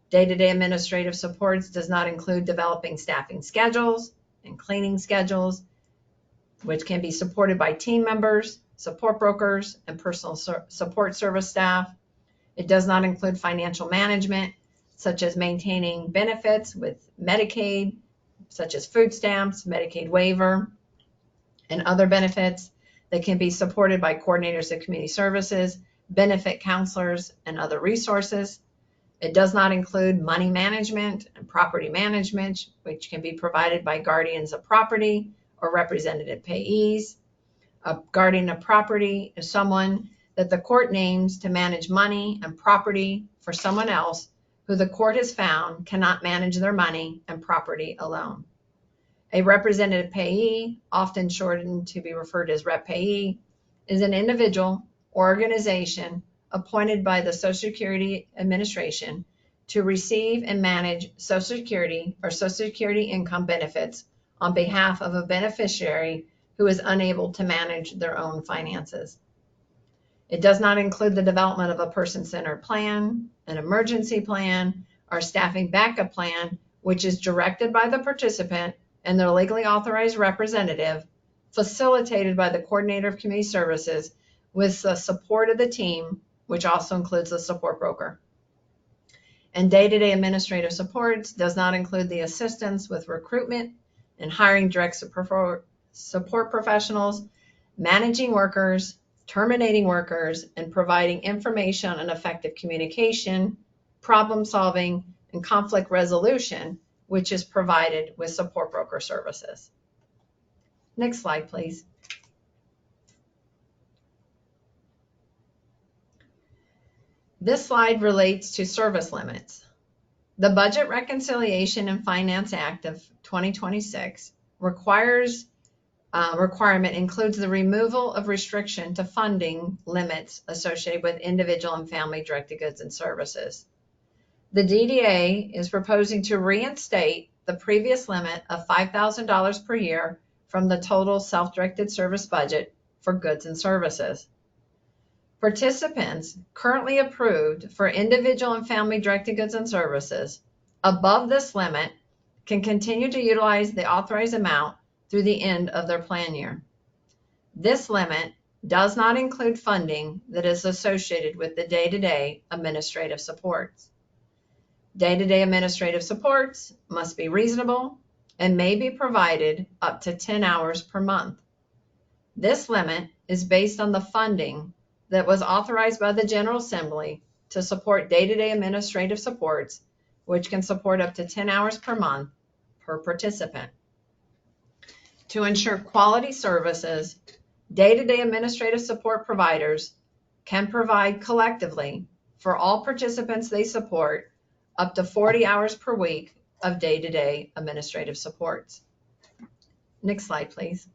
Day-to-day administrative supports does not include developing staffing schedules and cleaning schedules, which can be supported by team members, support brokers, and personal support service staff. It does not include financial management, such as maintaining benefits with Medicaid, such as food stamps, Medicaid waiver, and other benefits that can be supported by coordinators of community services, benefit counselors, and other resources. It does not include money management and property management, which can be provided by guardians of property or representative payees. A guardian of property is someone that the court names to manage money and property for someone else who the court has found cannot manage their money and property alone. A representative payee, often shortened to be referred to as rep payee, is an individual or organization appointed by the Social Security Administration to receive and manage Social Security or Social Security income benefits on behalf of a beneficiary who is unable to manage their own finances. It does not include the development of a person-centered plan, an emergency plan, or staffing backup plan, which is directed by the participant and their legally authorized representative, facilitated by the coordinator of community services with the support of the team, which also includes the support broker. And day-to-day administrative supports does not include the assistance with recruitment and hiring direct support professionals, managing workers, terminating workers, and providing information on effective communication, problem solving, and conflict resolution, which is provided with support broker services. Next slide, please. This slide relates to service limits. The Budget Reconciliation and Finance Act of 2026 requirement includes the removal of restriction to funding limits associated with individual and family directed goods and services. The DDA is proposing to reinstate the previous limit of $5,000 per year from the total self-directed service budget for goods and services. Participants currently approved for individual and family directed goods and services above this limit can continue to utilize the authorized amount through the end of their plan year. This limit does not include funding that is associated with the day-to-day administrative supports. Day-to-day administrative supports must be reasonable and may be provided up to 10 hours per month. This limit is based on the funding that was authorized by the General Assembly to support day-to-day administrative supports, which can support up to 10 hours per month per participant. To ensure quality services, day-to-day administrative support providers can provide collectively for all participants they support up to 40 hours per week of day-to-day administrative supports. Next slide, please.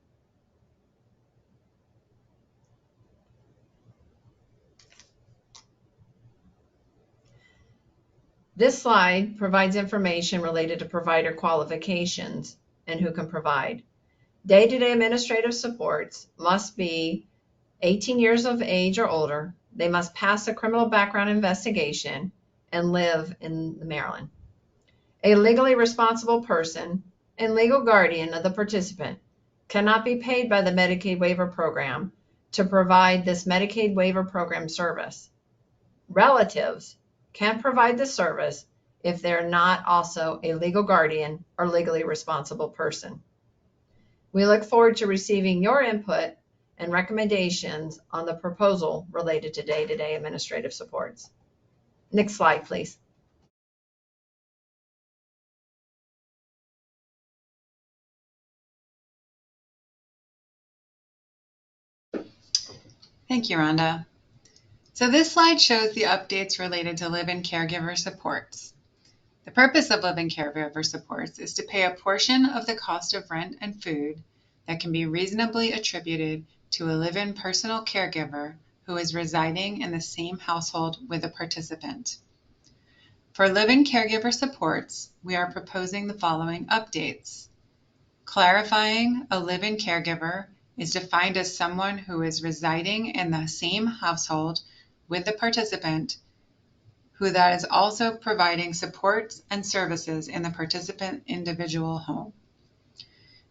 This slide provides information related to provider qualifications and who can provide. Day-to-day administrative supports must be 18 years of age or older. They must pass a criminal background investigation and live in Maryland. A legally responsible person and legal guardian of the participant cannot be paid by the Medicaid waiver program to provide this Medicaid waiver program service. Relatives can provide the service if they're not also a legal guardian or legally responsible person. We look forward to receiving your input and recommendations on the proposal related to day-to-day administrative supports. Next slide, please. Thank you, Rhonda. So this slide shows the updates related to live-in caregiver supports. The purpose of live-in caregiver supports is to pay a portion of the cost of rent and food that can be reasonably attributed to a live-in personal caregiver who is residing in the same household with a participant. For live-in caregiver supports, we are proposing the following updates. Clarifying a live-in caregiver is defined as someone who is residing in the same household with the participant who that is also providing supports and services in the participant individual home.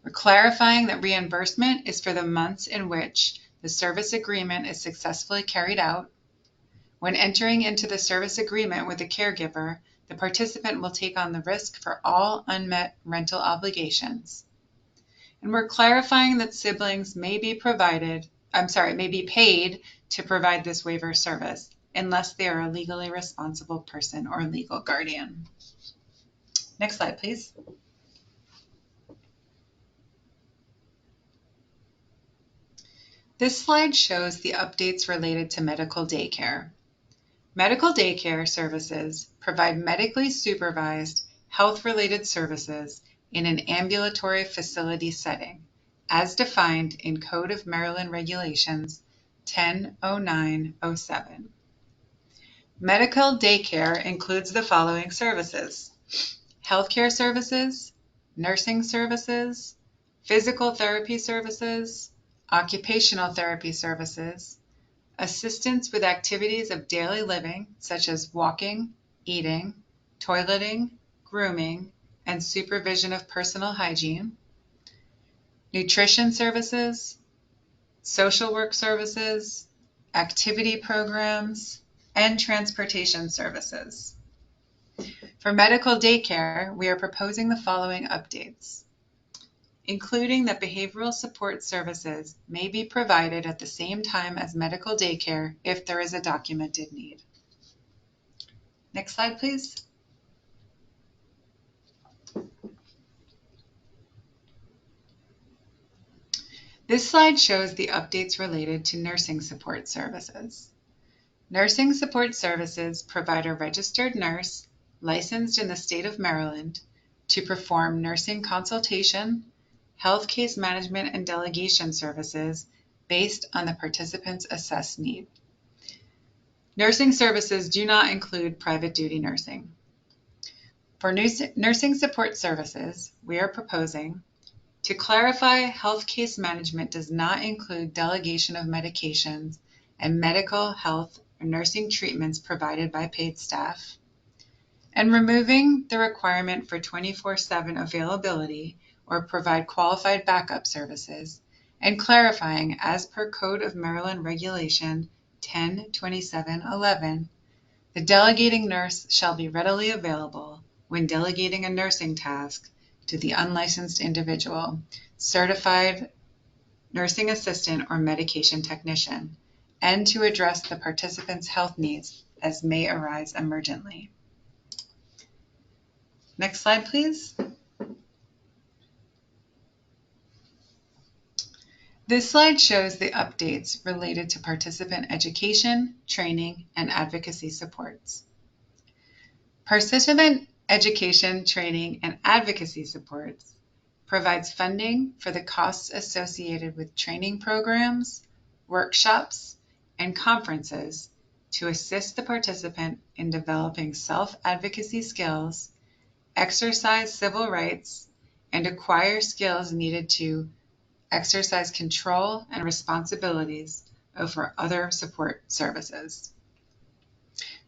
We're clarifying that reimbursement is for the months in which the service agreement is successfully carried out. When entering into the service agreement with the caregiver, the participant will take on the risk for all unmet rental obligations. And we're clarifying that siblings may be paid to provide this waiver service unless they are a legally responsible person or legal guardian. Next slide, please. This slide shows the updates related to medical daycare. Medical daycare services provide medically supervised health-related services in an ambulatory facility setting, as defined in Code of Maryland Regulations 100907. Medical daycare includes the following services: healthcare services, nursing services, physical therapy services, occupational therapy services, assistance with activities of daily living such as walking, eating, toileting, grooming, and supervision of personal hygiene, nutrition services, social work services, activity programs, and transportation services. For medical daycare, we are proposing the following updates, including that behavioral support services may be provided at the same time as medical daycare if there is a documented need. Next slide, please. This slide shows the updates related to nursing support services. Nursing support services provide a registered nurse licensed in the state of Maryland to perform nursing consultation, health case management, and delegation services based on the participant's assessed need. Nursing services do not include private duty nursing. For nursing support services, we are proposing to clarify health case management does not include delegation of medications and medical, health, or nursing treatments provided by paid staff, and removing the requirement for 24/7 availability or provide qualified backup services, and clarifying as per Code of Maryland Regulation 102711, the delegating nurse shall be readily available when delegating a nursing task to the unlicensed individual, certified nursing assistant, or medication technician, and to address the participant's health needs as may arise emergently. Next slide, please. This slide shows the updates related to participant education, training, and advocacy supports. Participant education, training, and advocacy supports provides funding for the costs associated with training programs, workshops, and conferences to assist the participant in developing self-advocacy skills, exercise civil rights, and acquire skills needed to exercise control and responsibilities over other support services.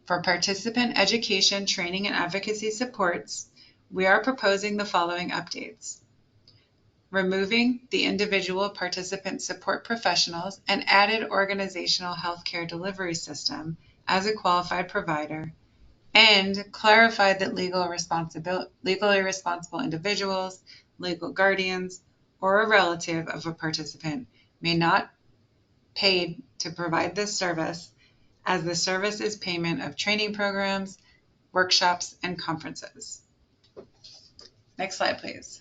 For participant education, training, and advocacy supports, we are proposing the following updates: removing the individual participant support professionals and added organizational healthcare delivery system as a qualified provider, and clarified that legally responsible individuals, legal guardians, or a relative of a participant may not paid to provide this service, as the service is payment of training programs, workshops, and conferences. Next slide, please.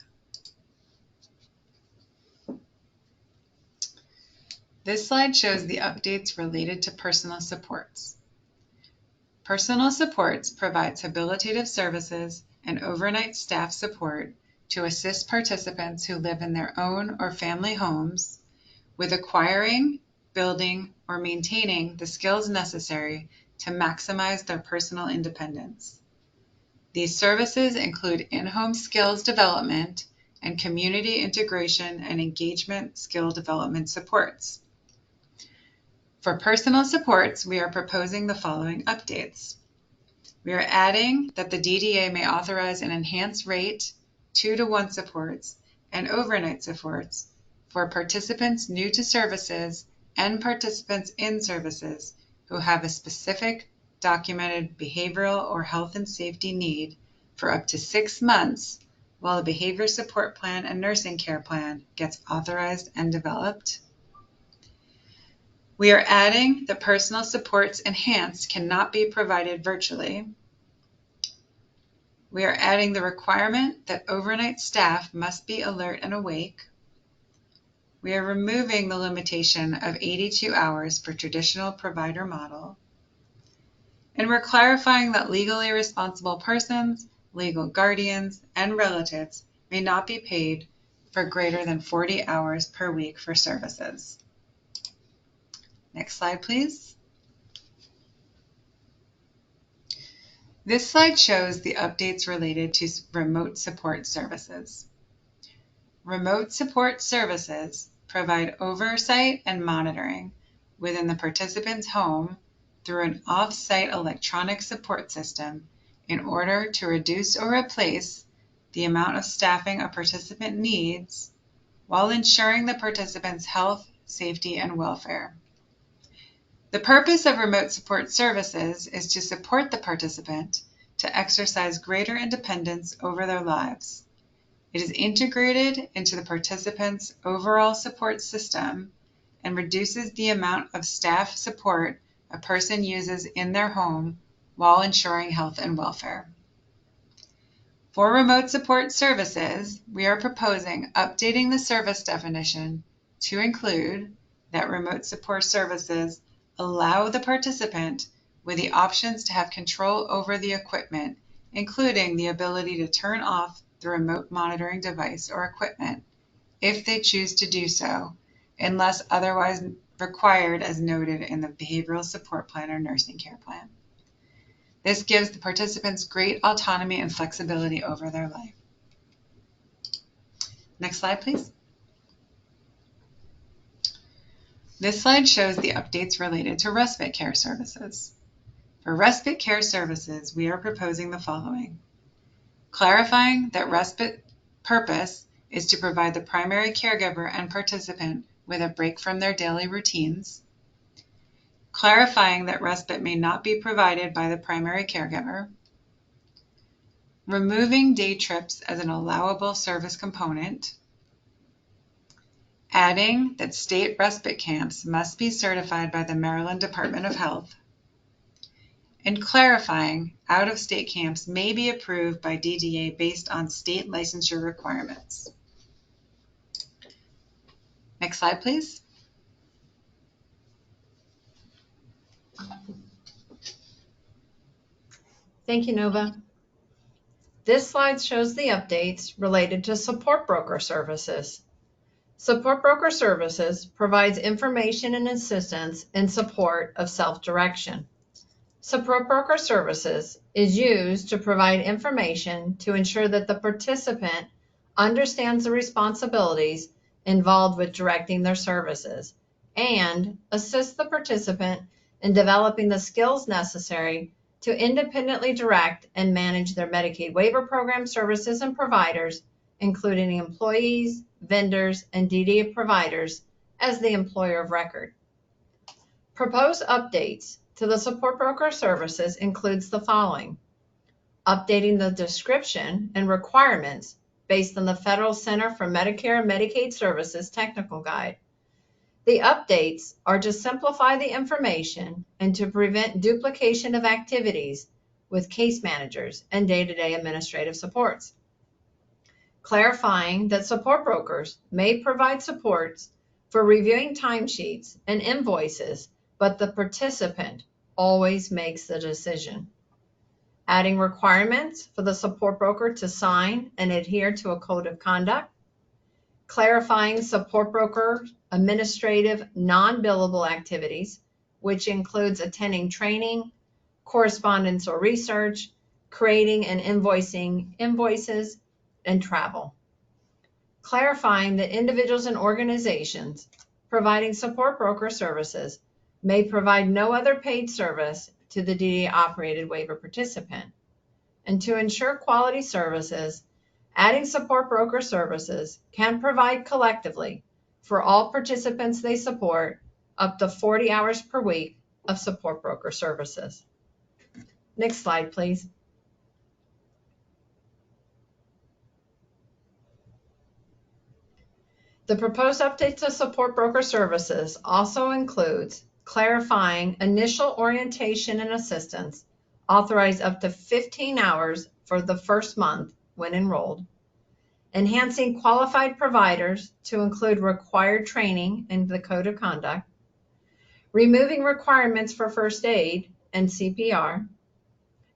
This slide shows the updates related to personal supports. Personal supports provides habilitative services and overnight staff support to assist participants who live in their own or family homes with acquiring, building, or maintaining the skills necessary to maximize their personal independence. These services include in-home skills development and community integration and engagement skill development supports. For personal supports, we are proposing the following updates. We are adding that the DDA may authorize an enhanced rate, 2-to-1 supports, and overnight supports for participants new to services and participants in services who have a specific documented behavioral or health and safety need for up to 6 months while a behavior support plan and nursing care plan gets authorized and developed. We are adding that personal supports enhanced cannot be provided virtually. We are adding the requirement that overnight staff must be alert and awake. We are removing the limitation of 82 hours for traditional provider model. And we're clarifying that legally responsible persons, legal guardians, and relatives may not be paid for greater than 40 hours per week for services. Next slide, please. This slide shows the updates related to remote support services. Remote support services provide oversight and monitoring within the participant's home through an off-site electronic support system in order to reduce or replace the amount of staffing a participant needs while ensuring the participant's health, safety, and welfare. The purpose of remote support services is to support the participant to exercise greater independence over their lives. It is integrated into the participant's overall support system and reduces the amount of staff support a person uses in their home while ensuring health and welfare. For remote support services, we are proposing updating the service definition to include that remote support services allow the participant with the options to have control over the equipment, including the ability to turn off the remote monitoring device or equipment if they choose to do so, unless otherwise required as noted in the behavioral support plan or nursing care plan. This gives the participants great autonomy and flexibility over their life. Next slide, please. This slide shows the updates related to respite care services. For respite care services, we are proposing the following. Clarifying that respite purpose is to provide the primary caregiver and participant with a break from their daily routines. Clarifying that respite may not be provided by the primary caregiver. Removing day trips as an allowable service component. Adding that state respite camps must be certified by the Maryland Department of Health. And clarifying out-of-state camps may be approved by DDA based on state licensure requirements. Next slide, please. Thank you, Nova. This slide shows the updates related to support broker services. Support broker services provides information and assistance in support of self-direction. Support broker services is used to provide information to ensure that the participant understands the responsibilities involved with directing their services and assist the participant in developing the skills necessary to independently direct and manage their Medicaid waiver program services and providers, including employees, vendors, and DDA providers as the employer of record. Proposed updates to the support broker services includes the following. Updating the description and requirements based on the Federal Center for Medicare and Medicaid Services Technical Guide. The updates are to simplify the information and to prevent duplication of activities with case managers and day-to-day administrative supports. Clarifying that support brokers may provide supports for reviewing timesheets and invoices, but the participant always makes the decision. Adding requirements for the support broker to sign and adhere to a code of conduct. Clarifying support broker administrative non-billable activities, which includes attending training, correspondence or research, creating and invoicing invoices, and travel. Clarifying that individuals and organizations providing support broker services may provide no other paid service to the DDA operated waiver participant. And to ensure quality services, adding support broker services can provide collectively for all participants they support up to 40 hours per week of support broker services. Next slide, please. The proposed update to support broker services also includes clarifying initial orientation and assistance authorized up to 15 hours for the first month when enrolled, enhancing qualified providers to include required training in the code of conduct, removing requirements for first aid and CPR,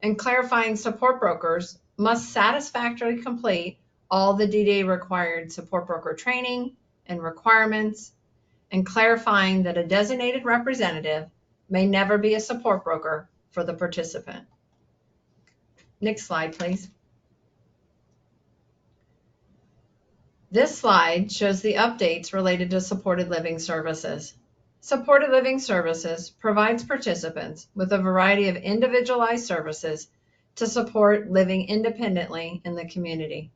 and clarifying support brokers must satisfactorily complete all the DDA required support broker training and requirements, and clarifying that a designated representative may never be a support broker for the participant. Next slide, please. This slide shows the updates related to supported living services. Supported living services provides participants with a variety of individualized services to support living independently in the community.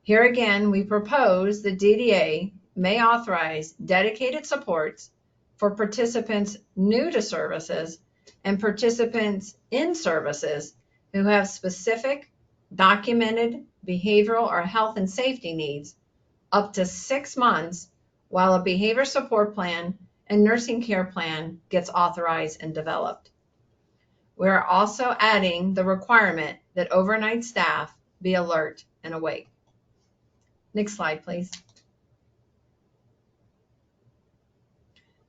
Here again, we propose the DDA may authorize dedicated supports for participants new to services and participants in services who have specific documented behavioral or health and safety needs up to 6 months while a behavior support plan and nursing care plan gets authorized and developed. We're also adding the requirement that overnight staff be alert and awake. Next slide, please.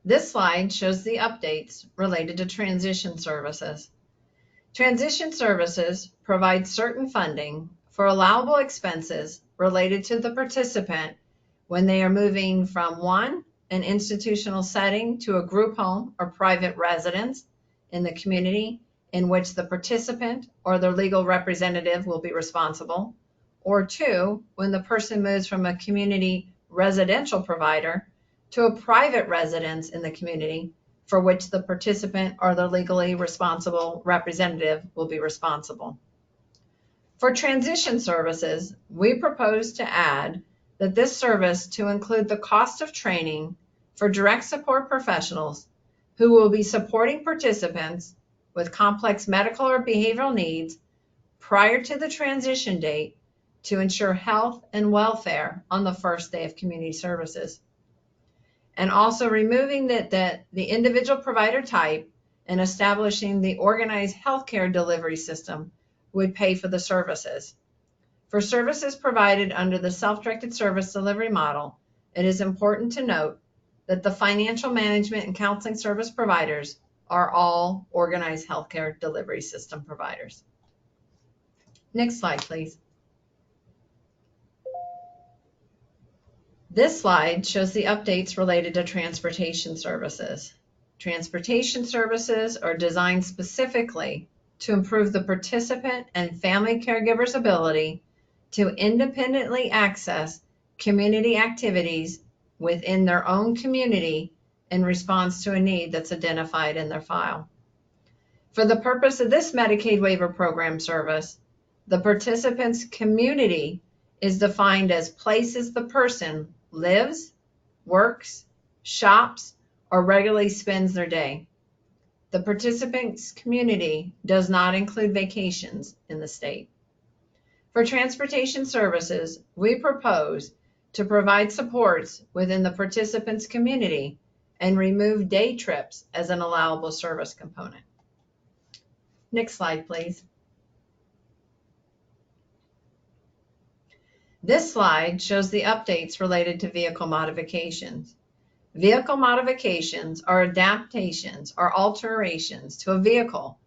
This slide shows the updates related to transition services. Transition services provide certain funding for allowable expenses related to the participant when they are moving from an institutional setting to a group home or private residence in the community in which the participant or their legal representative will be responsible, or 2, when the person moves from a community residential provider to a private residence in the community for which the participant or the legally responsible representative will be responsible. For transition services, we propose to add that this service to include the cost of training for direct support professionals who will be supporting participants with complex medical or behavioral needs prior to the transition date to ensure health and welfare on the first day of community services. And also removing the individual provider type and establishing the organized healthcare delivery system would pay for the services. For services provided under the self-directed service delivery model, it is important to note that the financial management and counseling service providers are all organized healthcare delivery system providers. Next slide, please. This slide shows the updates related to transportation services. Transportation services are designed specifically to improve the participant and family caregiver's ability to independently access community activities within their own community in response to a need that's identified in their file. For the purpose of this Medicaid waiver program service, the participant's community is defined as places the person lives, works, shops, or regularly spends their day. The participant's community does not include vacations in the state. For transportation services, we propose to provide supports within the participant's community and remove day trips as an allowable service component. Next slide, please. This slide shows the updates related to vehicle modifications. Vehicle modifications are adaptations or alterations to a vehicle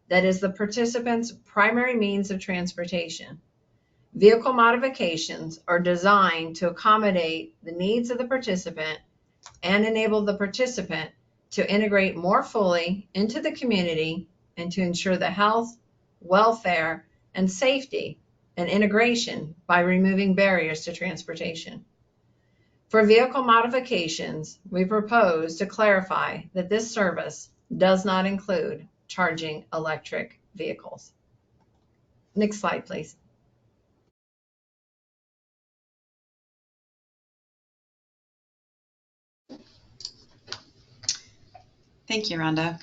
that is the participant's primary means of transportation. Vehicle modifications are designed to accommodate the needs of the participant and enable the participant to integrate more fully into the community and to ensure the health, welfare, and safety and integration by removing barriers to transportation. For vehicle modifications, we propose to clarify that this service does not include charging electric vehicles. Next slide, please. Thank you, Rhonda.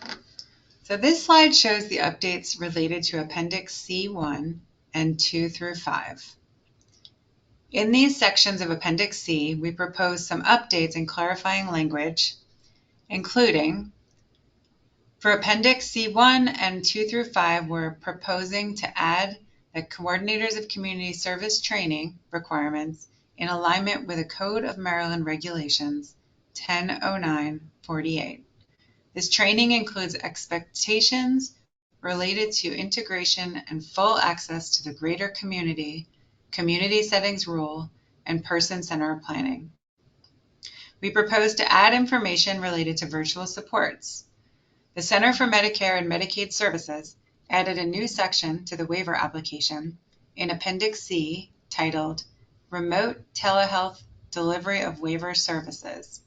So this slide shows the updates related to Appendix C1 and 2 through 5. In these sections of Appendix C, we propose some updates and clarifying language, including for Appendix C1 and 2 through 5, we're proposing to add the Coordinators of Community Service Training requirements in alignment with the Code of Maryland Regulations 1009-48. This training includes expectations related to integration and full access to the greater community, community settings rule, and person-centered planning. We propose to add information related to virtual supports. The Center for Medicare and Medicaid Services added a new section to the waiver application in Appendix C titled Remote Telehealth Delivery of Waiver Services.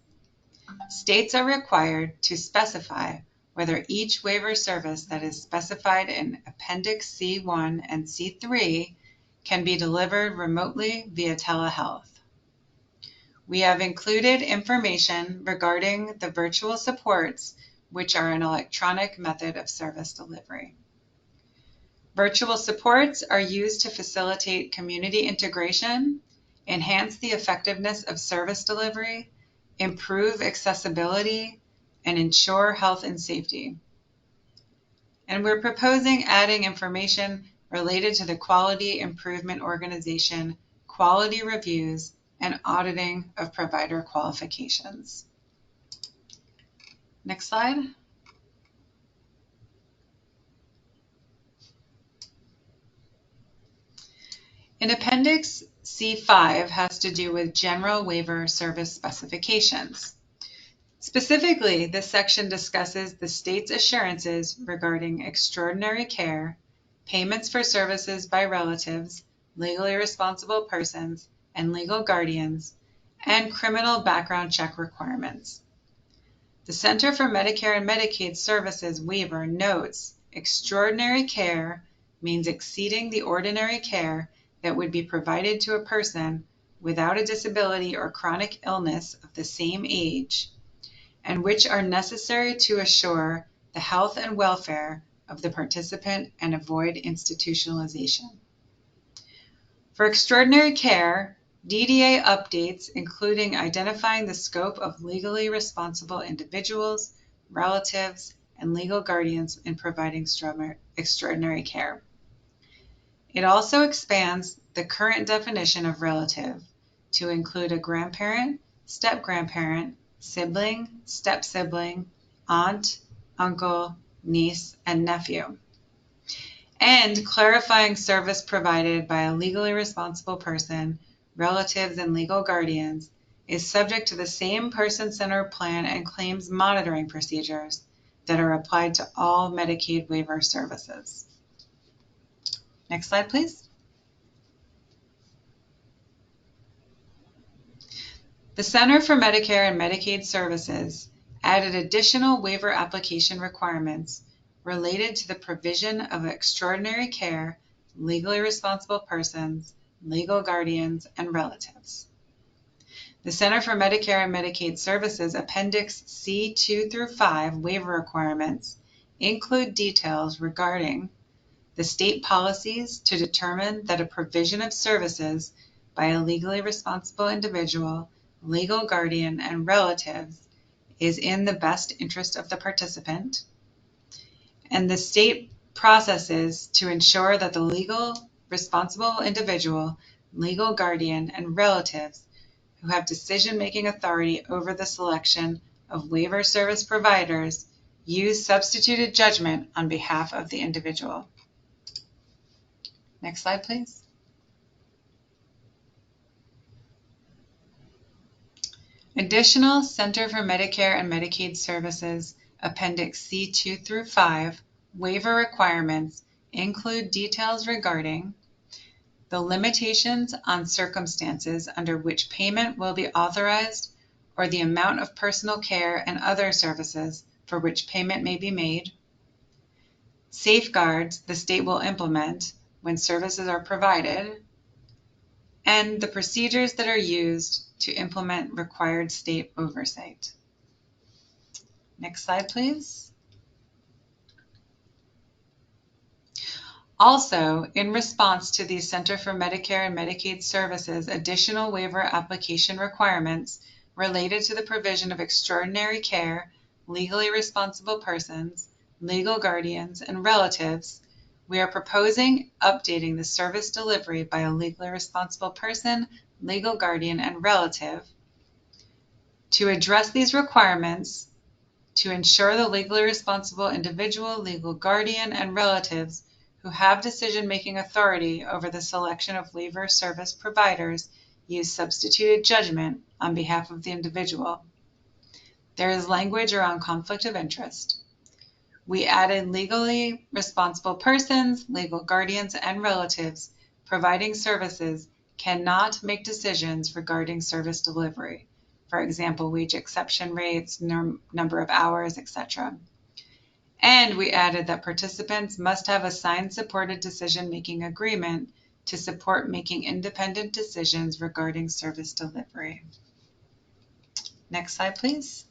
States are required to specify whether each waiver service that is specified in Appendix C1 and C3 can be delivered remotely via telehealth. We have included information regarding the virtual supports, which are an electronic method of service delivery. Virtual supports are used to facilitate community integration, enhance the effectiveness of service delivery, improve accessibility, and ensure health and safety. And we're proposing adding information related to the Quality Improvement Organization, quality reviews, and auditing of provider qualifications. Next slide. In Appendix C5 has to do with general waiver service specifications. Specifically, this section discusses the state's assurances regarding extraordinary care, payments for services by relatives, legally responsible persons, and legal guardians, and criminal background check requirements. The Center for Medicare and Medicaid Services waiver notes extraordinary care means exceeding the ordinary care that would be provided to a person without a disability or chronic illness of the same age, and which are necessary to assure the health and welfare of the participant and avoid institutionalization. For extraordinary care, DDA updates, including identifying the scope of legally responsible individuals, relatives, and legal guardians in providing extraordinary care. It also expands the current definition of relative to include a grandparent, step-grandparent, sibling, step-sibling, aunt, uncle, niece, and nephew. And clarifying service provided by a legally responsible person, relatives, and legal guardians is subject to the same person-centered plan and claims monitoring procedures that are applied to all Medicaid waiver services. Next slide, please. The Center for Medicare and Medicaid Services added additional waiver application requirements related to the provision of extraordinary care, legally responsible persons, legal guardians, and relatives. The Center for Medicare and Medicaid Services Appendix C2 through 5 waiver requirements include details regarding the state policies to determine that a provision of services by a legally responsible individual, legal guardian, and relatives is in the best interest of the participant, and the state processes to ensure that the legal responsible individual, legal guardian, and relatives who have decision-making authority over the selection of waiver service providers use substituted judgment on behalf of the individual. Next slide, please. Additional Center for Medicare and Medicaid Services Appendix C2 through 5 waiver requirements include details regarding the limitations on circumstances under which payment will be authorized or the amount of personal care and other services for which payment may be made, safeguards the state will implement when services are provided, and the procedures that are used to implement required state oversight. Next slide, please. Also, in response to the Center for Medicare and Medicaid Services additional waiver application requirements related to the provision of extraordinary care, legally responsible persons, legal guardians, and relatives, we are proposing updating the service delivery by a legally responsible person, legal guardian, and relative to address these requirements to ensure the legally responsible individual, legal guardian, and relatives who have decision-making authority over the selection of waiver service providers use substituted judgment on behalf of the individual. There is language around conflict of interest. We added legally responsible persons, legal guardians, and relatives providing services cannot make decisions regarding service delivery. For example, wage exception rates, number of hours, etc. And we added that participants must have a signed supported decision-making agreement to support making independent decisions regarding service delivery. Next slide, please.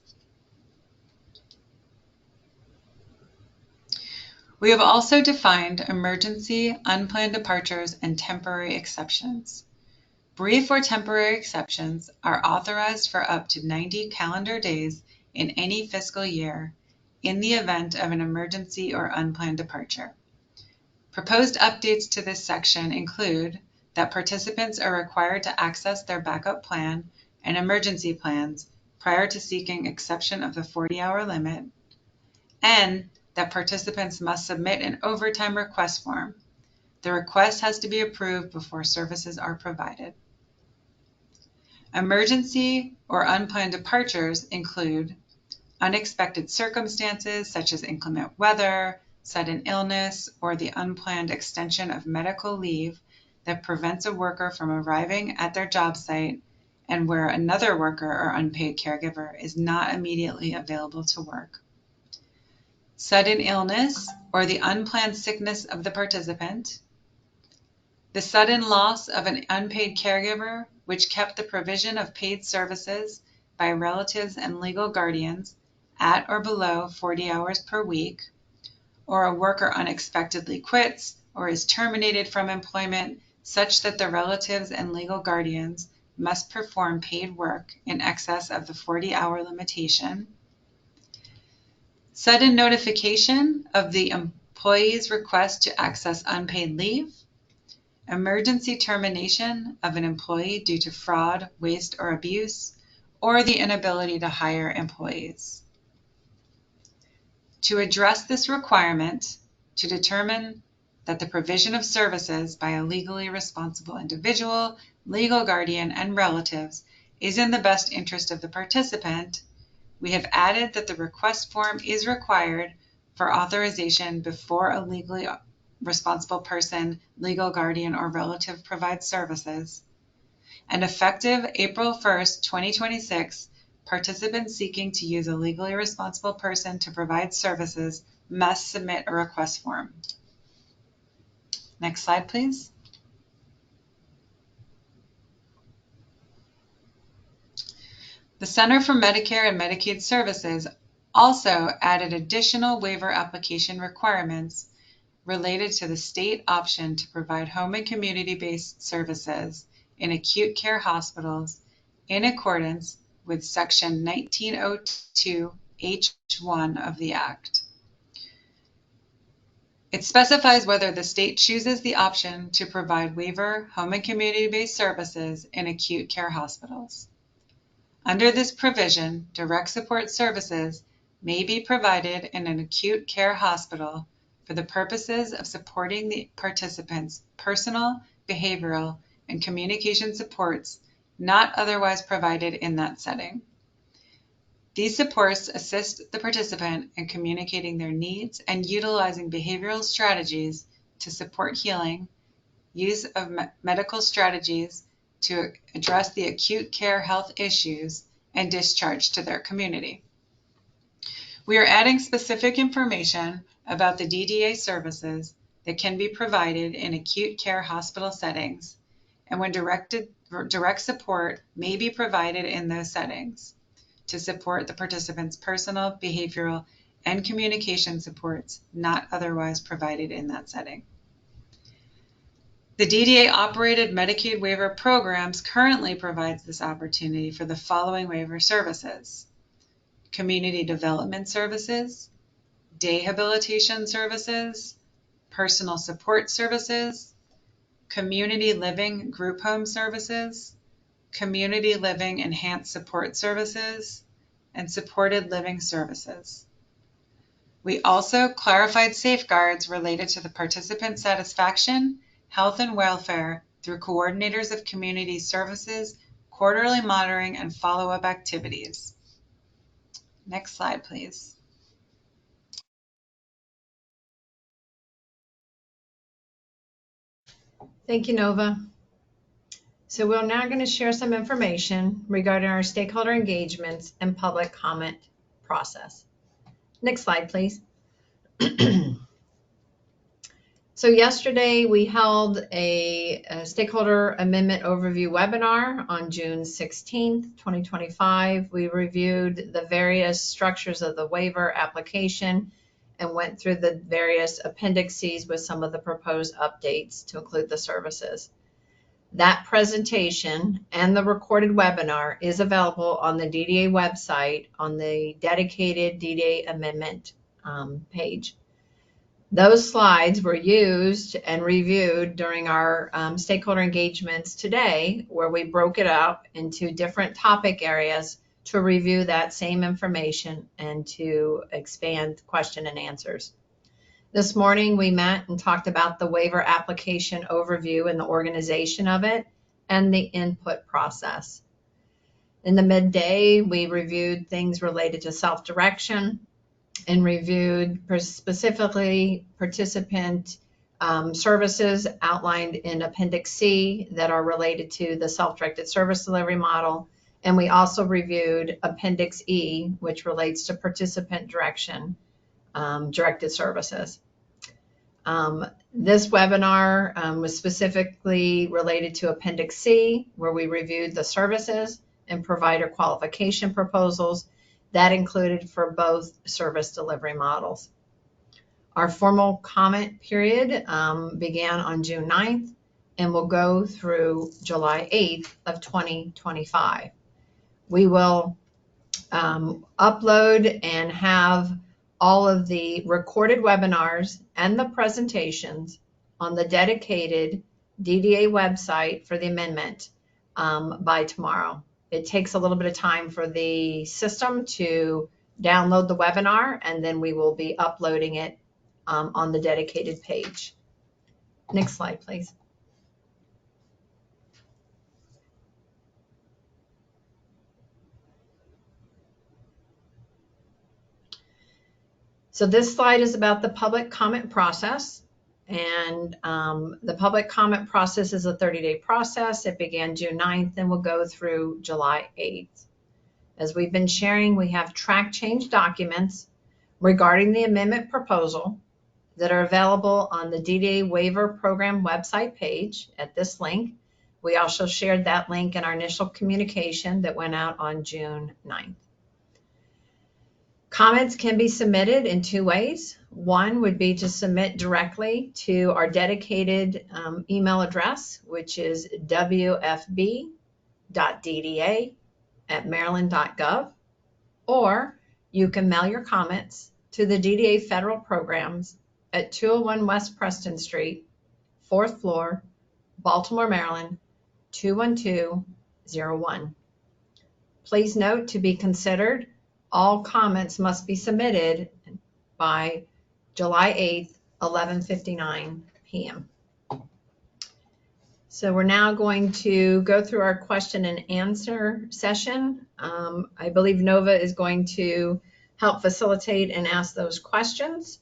We have also defined emergency, unplanned departures, and temporary exceptions. Brief or temporary exceptions are authorized for up to 90 calendar days in any fiscal year in the event of an emergency or unplanned departure. Proposed updates to this section include that participants are required to access their backup plan and emergency plans prior to seeking exception of the 40-hour limit, and that participants must submit an overtime request form. The request has to be approved before services are provided. Emergency or unplanned departures include unexpected circumstances such as inclement weather, sudden illness, or the unplanned extension of medical leave that prevents a worker from arriving at their job site and where another worker or unpaid caregiver is not immediately available to work. Sudden illness or the unplanned sickness of the participant, the sudden loss of an unpaid caregiver which kept the provision of paid services by relatives and legal guardians at or below 40 hours per week, or a worker unexpectedly quits or is terminated from employment such that the relatives and legal guardians must perform paid work in excess of the 40-hour limitation. Sudden notification of the employee's request to access unpaid leave, emergency termination of an employee due to fraud, waste, or abuse, or the inability to hire employees. To address this requirement, to determine that the provision of services by a legally responsible individual, legal guardian, and relatives is in the best interest of the participant, we have added that the request form is required for authorization before a legally responsible person, legal guardian, or relative provides services. And effective April 1st, 2026, participants seeking to use a legally responsible person to provide services must submit a request form. Next slide, please. The Center for Medicare and Medicaid Services also added additional waiver application requirements related to the state option to provide home and community-based services in acute care hospitals in accordance with Section 1902 H1 of the Act. It specifies whether the state chooses the option to provide waiver home and community-based services in acute care hospitals. Under this provision, direct support services may be provided in an acute care hospital for the purposes of supporting the participants' personal, behavioral, and communication supports not otherwise provided in that setting. These supports assist the participant in communicating their needs and utilizing behavioral strategies to support healing, use of medical strategies to address the acute care health issues, and discharge to their community. We are adding specific information about the DDA services that can be provided in acute care hospital settings and when direct support may be provided in those settings to support the participant's personal, behavioral, and communication supports not otherwise provided in that setting. The DDA-operated Medicaid waiver programs currently provides this opportunity for the following waiver services: community development services, rehabilitation services, personal support services, community living group home services, community living enhanced support services, and supported living services. We also clarified safeguards related to the participant satisfaction, health and welfare through coordinators of community services, quarterly monitoring, and follow-up activities. Next slide, please. Thank you, Nova. So we're now going to share some information regarding our stakeholder engagements and public comment process. Next slide, please. So yesterday we held a stakeholder amendment overview webinar on June 16th, 2025. We reviewed the various structures of the waiver application and went through the various appendices with some of the proposed updates to include the services. That presentation and the recorded webinar is available on the DDA website on the dedicated DDA amendment page. Those slides were used and reviewed during our stakeholder engagements today, where we broke it up into different topic areas to review that same information and to expand question and answers. This morning we met and talked about the waiver application overview and the organization of it and the input process. In the midday, we reviewed things related to self-direction and reviewed specifically participant services outlined in Appendix C that are related to the self-directed service delivery model. And we also reviewed Appendix E, which relates to participant direction, directed services. This webinar was specifically related to Appendix C, where we reviewed the services and provider qualification proposals. That included for both service delivery models. Our formal comment period began on June 9th and will go through July 8th of 2025. We will upload and have all of the recorded webinars and the presentations on the dedicated DDA website for the amendment by tomorrow. It takes a little bit of time for the system to download the webinar, and then we will be uploading it on the dedicated page. Next slide, please. So this slide is about the public comment process. And the public comment process is a 30-day process. It began June 9th and will go through July 8th. As we've been sharing, we have track change documents regarding the amendment proposal that are available on the DDA waiver program website page at this link. We also shared that link in our initial communication that went out on June 9th. Comments can be submitted in two ways. One would be to submit directly to our dedicated email address, which is wfb.dda@maryland.gov, or you can mail your comments to the DDA Federal Programs at 201 West Preston Street, 4th floor, Baltimore, Maryland, 21201. Please note, to be considered, all comments must be submitted by July 8th, 11:59 p.m. So we're now going to go through our question and answer session. I believe Nova is going to help facilitate and ask those questions.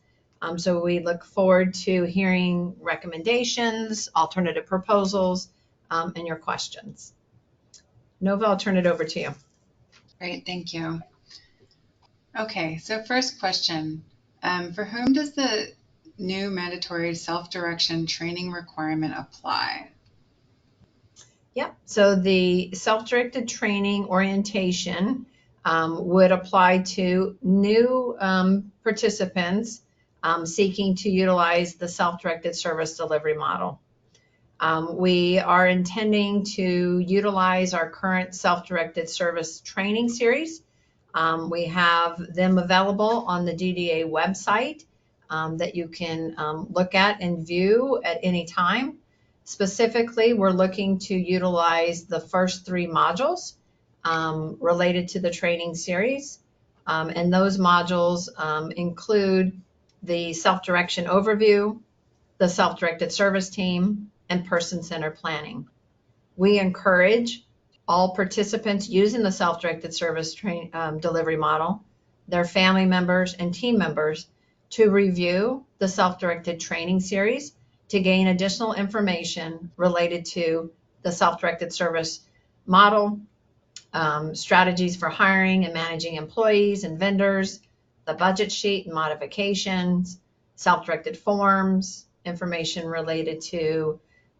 So we look forward to hearing recommendations, alternative proposals, and your questions. Nova, I'll turn it over to you. Great, thank you. Okay, so first question. For whom does the new mandatory self-direction training requirement apply? Yep, so the self-directed training orientation would apply to new participants seeking to utilize the self-directed service delivery model. We are intending to utilize our current self-directed service training series. We have them available on the DDA website that you can look at and view at any time. Specifically, we're looking to utilize the first three modules related to the training series. And those modules include the self-direction overview, the self-directed service team, and person-centered planning. We encourage all participants using the self-directed service delivery model, their family members and team members, to review the self-directed training series to gain additional information related to the self-directed service model, strategies for hiring and managing employees and vendors, the budget sheet and modifications, self-directed forms, information related to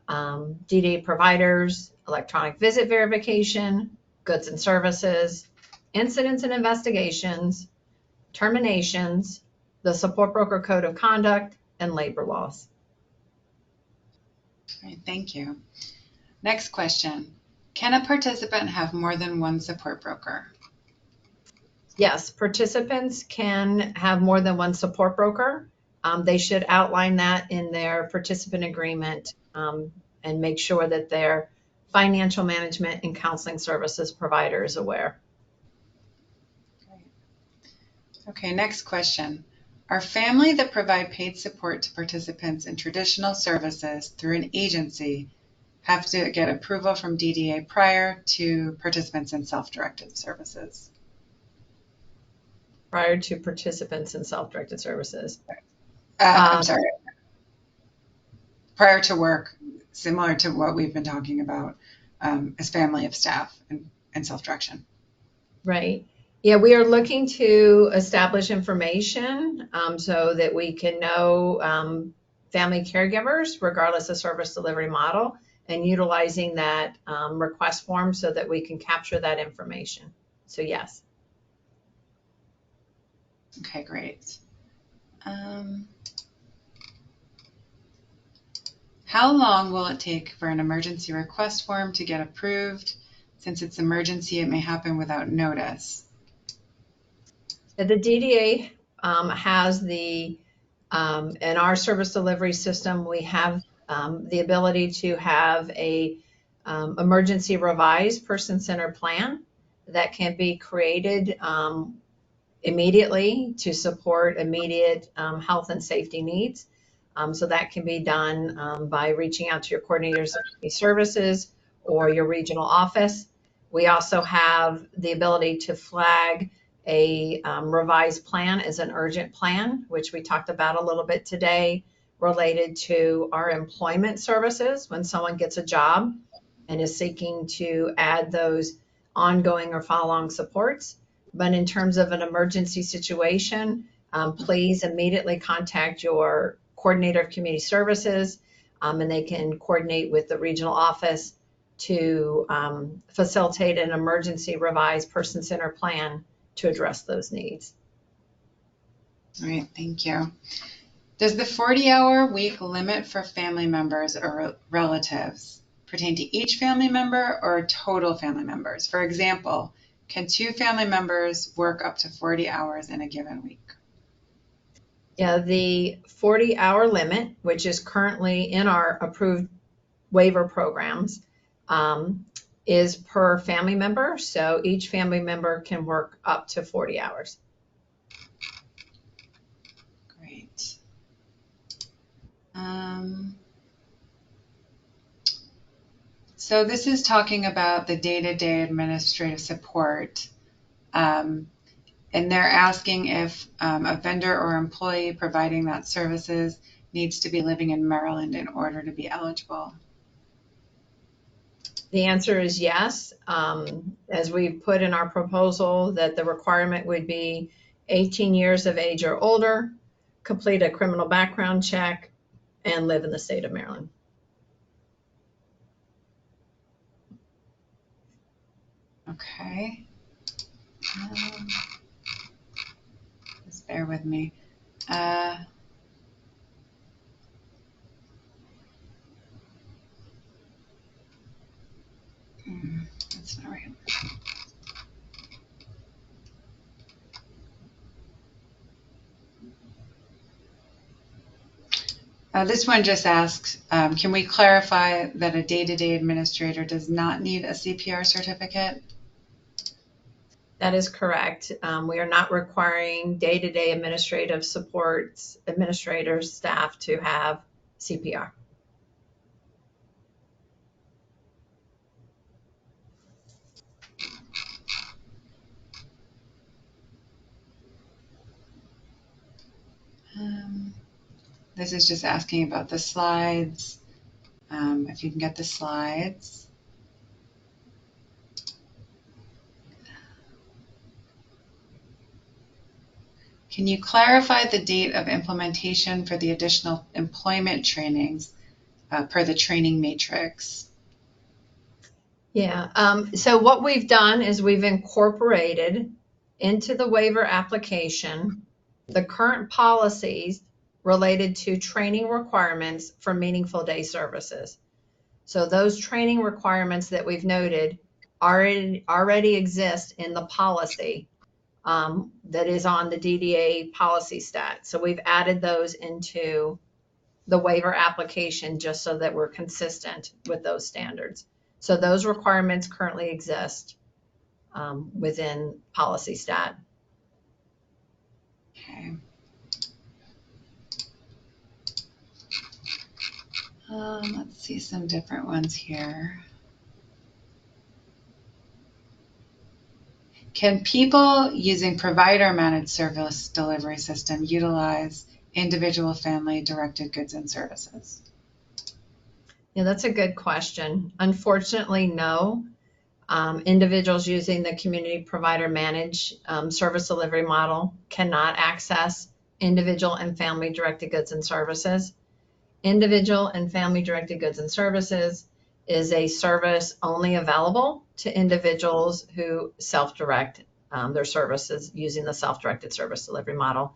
DDA providers, electronic visit verification, goods and services, incidents and investigations, terminations, the support broker code of conduct, and labor laws. All right, thank you. Next question. Can a participant have more than one support broker? Yes, participants can have more than one support broker. They should outline that in their participant agreement and make sure that their financial management and counseling services provider is aware. Okay, next question. Are family that provide paid support to participants in traditional services through an agency have to get approval from DDA prior to participants in self-directed services? Prior to participants in self-directed services. I'm sorry. Prior to work, similar to what we've been talking about as family of staff and self-direction. Right. Yeah, we are looking to establish information so that we can know family caregivers, regardless of service delivery model, and utilizing that request form so that we can capture that information. So yes. Okay, great. How long will it take for an emergency request form to get approved? Since it's emergency, it may happen without notice. The DDA has the, in our service delivery system, we have the ability to have a emergency revised person-centered plan that can be created immediately to support immediate health and safety needs. So that can be done by reaching out to your coordinators of community services or your regional office. We also have the ability to flag a revised plan as an urgent plan, which we talked about a little bit today, related to our employment services when someone gets a job and is seeking to add those ongoing or follow-on supports. But in terms of an emergency situation, please immediately contact your coordinator of community services, and they can coordinate with the regional office to facilitate an emergency revised person-centered plan to address those needs. All right, thank you. Does the 40-hour week limit for family members or relatives pertain to each family member or total family members? For example, can 2 family members work up to 40 hours in a given week? Yeah, the 40-hour limit, which is currently in our approved waiver programs, is per family member. So each family member can work up to 40 hours. Great. So this is talking about the day-to-day administrative support. And they're asking if a vendor or employee providing that services needs to be living in Maryland in order to be eligible. The answer is yes. As we put in our proposal, that the requirement would be 18 years of age or older, complete a criminal background check, and live in the state of Maryland. Okay. Just bear with me. That's not right. This one just asks, can we clarify that a day-to-day administrator does not need a CPR certificate? That is correct. We are not requiring day-to-day administrative supports, administrators, staff to have CPR. This is just asking about the slides. If you can get the slides. Can you clarify the date of implementation for the additional employment trainings per the training matrix? Yeah, so what we've done is we've incorporated into the waiver application the current policies related to training requirements for meaningful day services. So those training requirements that we've noted already exist in the policy that is on the DDA policy stat. So we've added those into the waiver application just so that we're consistent with those standards. So those requirements currently exist within policy stat. Okay. Let's see some different ones here. Can people using provider managed service delivery system utilize individual family directed goods and services? Yeah, that's a good question. Unfortunately, no. Individuals using the community provider managed service delivery model cannot access individual and family directed goods and services. Individual and family directed goods and services is a service only available to individuals who self-direct their services using the self-directed service delivery model.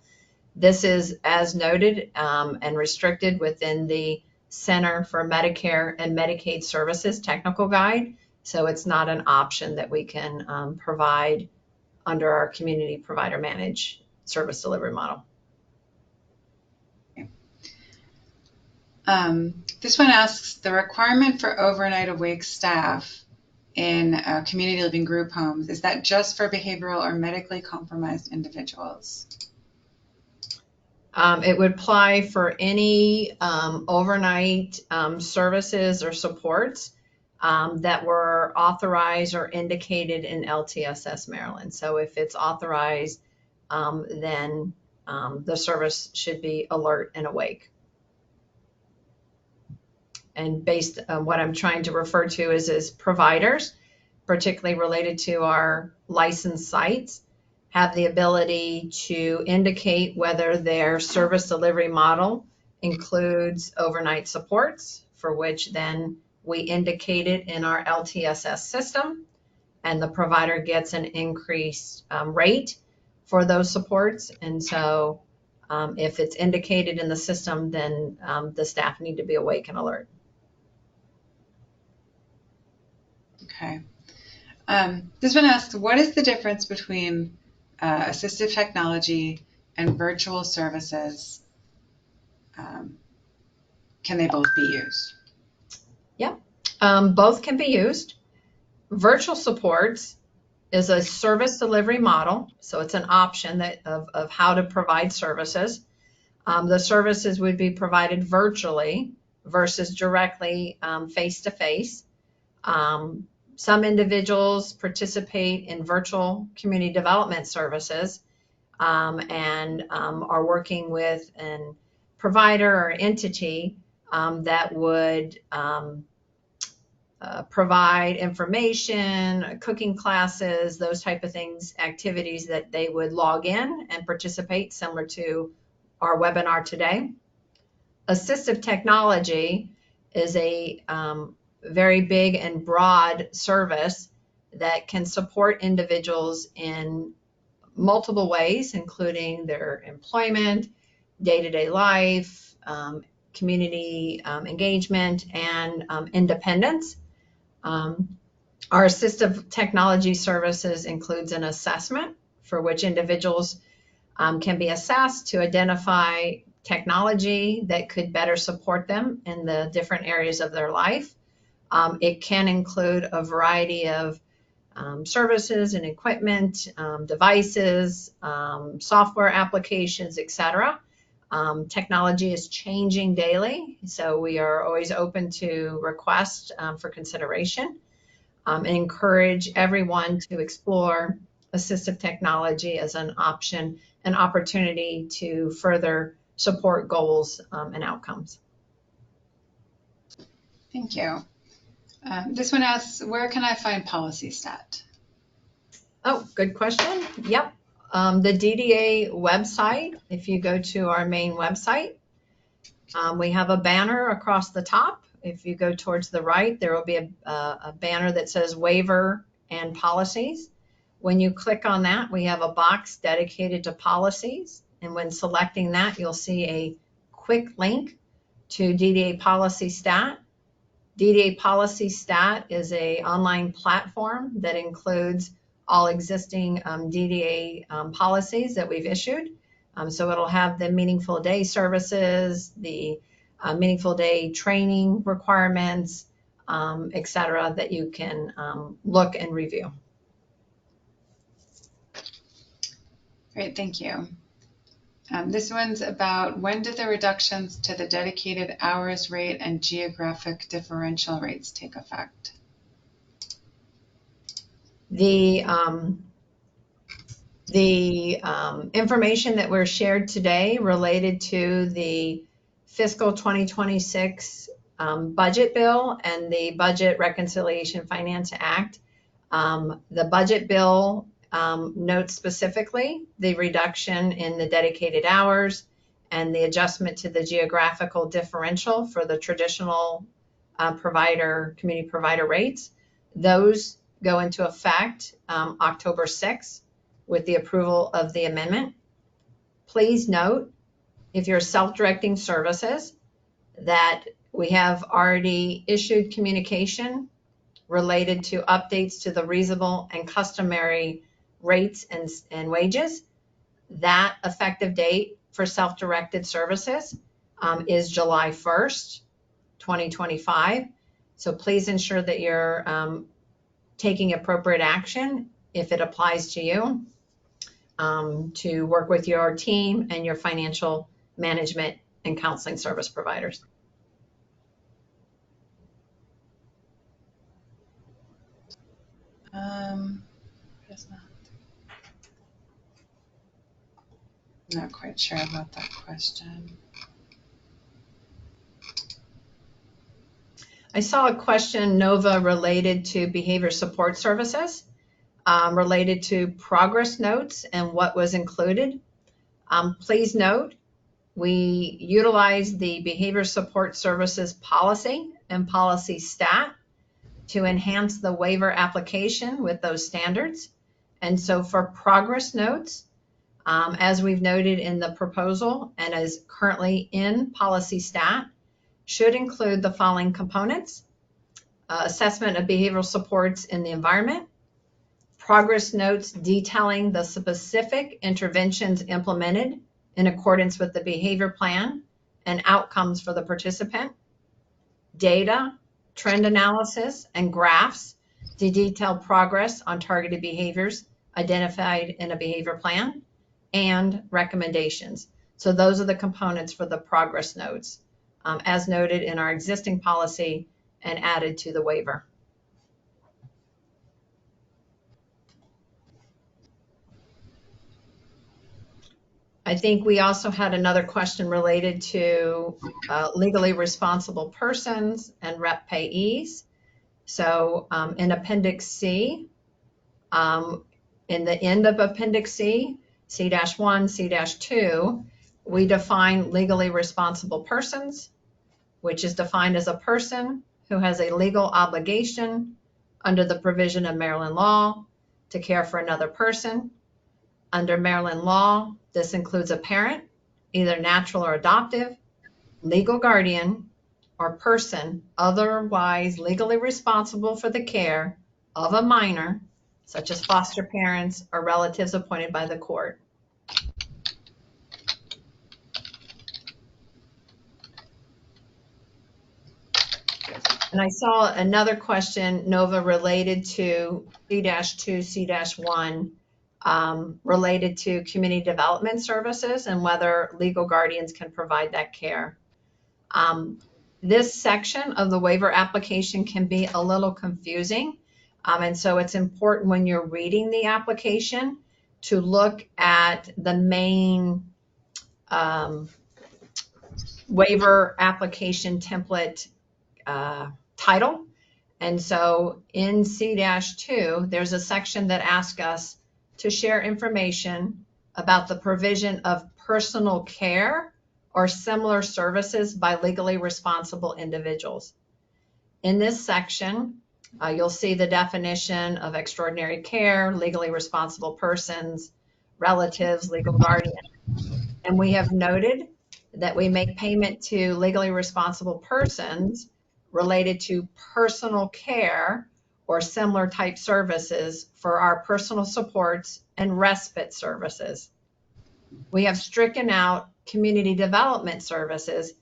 This is as noted and restricted within the Center for Medicare and Medicaid Services technical guide. So it's not an option that we can provide under our community provider managed service delivery model. This one asks, the requirement for overnight awake staff in community living group homes, is that just for behavioral or medically compromised individuals? It would apply for any overnight services or supports that were authorized or indicated in LTSS Maryland. So if it's authorized, then the service should be alert and awake. And based on what I'm trying to refer to is providers, particularly related to our licensed sites, have the ability to indicate whether their service delivery model includes overnight supports, for which then we indicate it in our LTSS system, and the provider gets an increased rate for those supports. And so if it's indicated in the system, then the staff need to be awake and alert. Okay. This one asks, what is the difference between assistive technology and virtual services? Can they both be used? Yeah, both can be used. Virtual supports is a service delivery model, so it's an option of how to provide services. The services would be provided virtually versus directly face-to-face. Some individuals participate in virtual community development services and are working with a provider or entity that would provide information, cooking classes, those type of things, activities that they would log in and participate, similar to our webinar today. Assistive technology is a very big and broad service that can support individuals in multiple ways, including their employment, day-to-day life, community engagement, and independence. Our assistive technology services includes an assessment for which individuals can be assessed to identify technology that could better support them in the different areas of their life. It can include a variety of services and equipment, devices, software applications, etc. Technology is changing daily, so we are always open to requests for consideration, and encourage everyone to explore assistive technology as an option, an opportunity to further support goals and outcomes. Thank you. This one asks, where can I find PolicyStat? Oh, good question. Yep. The DDA website, if you go to our main website, we have a banner across the top. If you go towards the right, there will be a banner that says Waiver and Policies. When you click on that, we have a box dedicated to policies. And when selecting that, you'll see a quick link to DDA Policy Stat. DDA Policy Stat is an online platform that includes all existing DDA policies that we've issued. So it'll have the meaningful day services, the meaningful day training requirements, et cetera, that you can look and review. Great, thank you. This one's about, when did the reductions to the dedicated hours rate and geographic differential rates take effect? The information that we're shared today related to the fiscal 2026 budget bill and the Budget Reconciliation Finance Act. The budget bill notes specifically the reduction in the dedicated hours and the adjustment to the geographical differential for the traditional community provider rates. Those go into effect October 6th with the approval of the amendment. Please note, if you're self-directing services, that we have already issued communication related to updates to the reasonable and customary rates and wages. That effective date for self-directed services is July 1st, 2025. So please ensure that you're taking appropriate action if it applies to you, to work with your team and your financial management and counseling service providers. Not quite sure about that question. I saw a question, Nova, related to behavior support services, related to progress notes and what was included. Please note, we utilize the behavior support services policy and policy stat to enhance the waiver application with those standards. And so for progress notes, as we've noted in the proposal and as currently in policy stat, should include the following components: assessment of behavioral supports in the environment, progress notes detailing the specific interventions implemented in accordance with the behavior plan and outcomes for the participant, data, trend analysis, and graphs to detail progress on targeted behaviors identified in a behavior plan, and recommendations. So those are the components for the progress notes, as noted in our existing policy and added to the waiver. I think we also had another question related to legally responsible persons and rep payees. So in Appendix C, in the end of Appendix C, C-1, C-2, we define legally responsible persons, which is defined as a person who has a legal obligation under the provision of Maryland law to care for another person. Under Maryland law, this includes a parent, either natural or adoptive, legal guardian, or person otherwise legally responsible for the care of a minor, such as foster parents or relatives appointed by the court. And I saw another question, Nova, related to C-2, C-1, related to community development services and whether legal guardians can provide that care. This section of the waiver application can be a little confusing. And so it's important when you're reading the application to look at the main waiver application template title. And so in C-2, there's a section that asks us to share information about the provision of personal care or similar services by legally responsible individuals. In this section, you'll see the definition of extraordinary care, legally responsible persons, relatives, legal guardian. And we have noted that we make payment to legally responsible persons related to personal care or similar type services for our personal supports and respite services. We have stricken out community development services,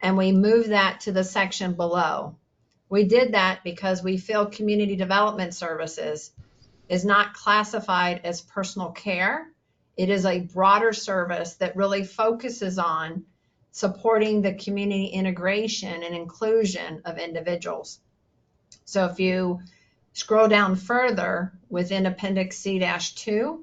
and we move that to the section below. We did that because we feel community development services is not classified as personal care. It is a broader service that really focuses on supporting the community integration and inclusion of individuals. So if you scroll down further within Appendix C-2,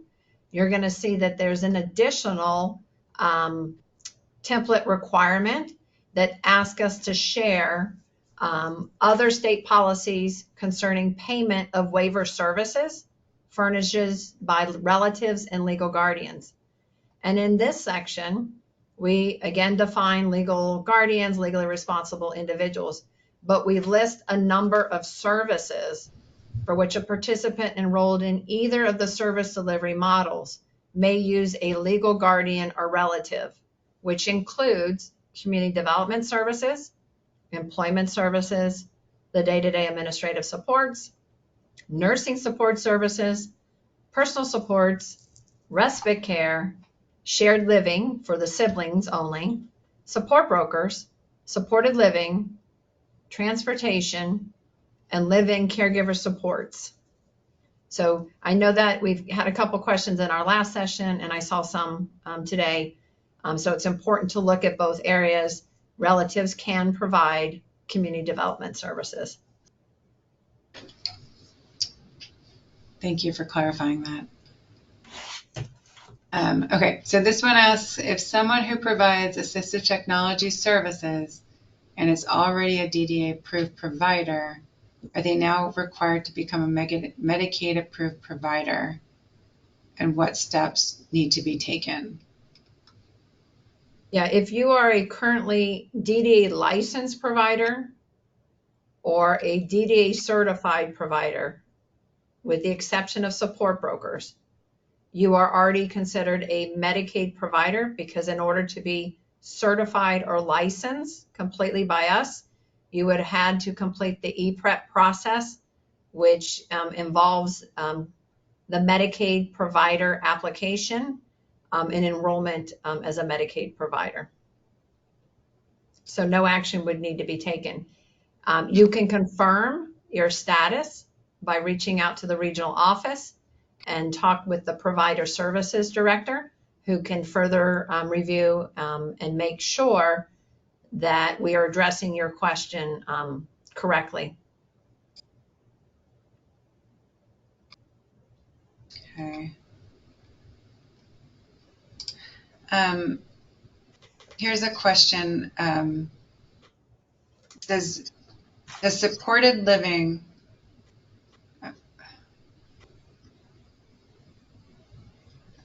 you're going to see that there's an additional template requirement that asks us to share other state policies concerning payment of waiver services furnishes by relatives and legal guardians. And in this section, we again define legal guardians, legally responsible individuals, but we list a number of services for which a participant enrolled in either of the service delivery models may use a legal guardian or relative, which includes community development services, employment services, the day-to-day administrative supports, nursing support services, personal supports, respite care, shared living for the siblings only, support brokers, supported living, transportation, and live-in caregiver supports. So I know that we've had a couple questions in our last session, and I saw some today. So it's important to look at both areas. Relatives can provide community development services. Thank you for clarifying that. Okay, so this one asks, if someone who provides assistive technology services and is already a DDA-approved provider, are they now required to become a Medicaid-approved provider? And what steps need to be taken? Yeah, if you are a currently DDA licensed provider or a DDA certified provider, with the exception of support brokers, you are already considered a Medicaid provider, because in order to be certified or licensed completely by us, you would have had to complete the E-PREP process, which involves the Medicaid provider application and enrollment as a Medicaid provider. So no action would need to be taken. You can confirm your status by reaching out to the regional office and talk with the provider services director, who can further review and make sure that we are addressing your question correctly. Okay. Here's a question. Does the supported living,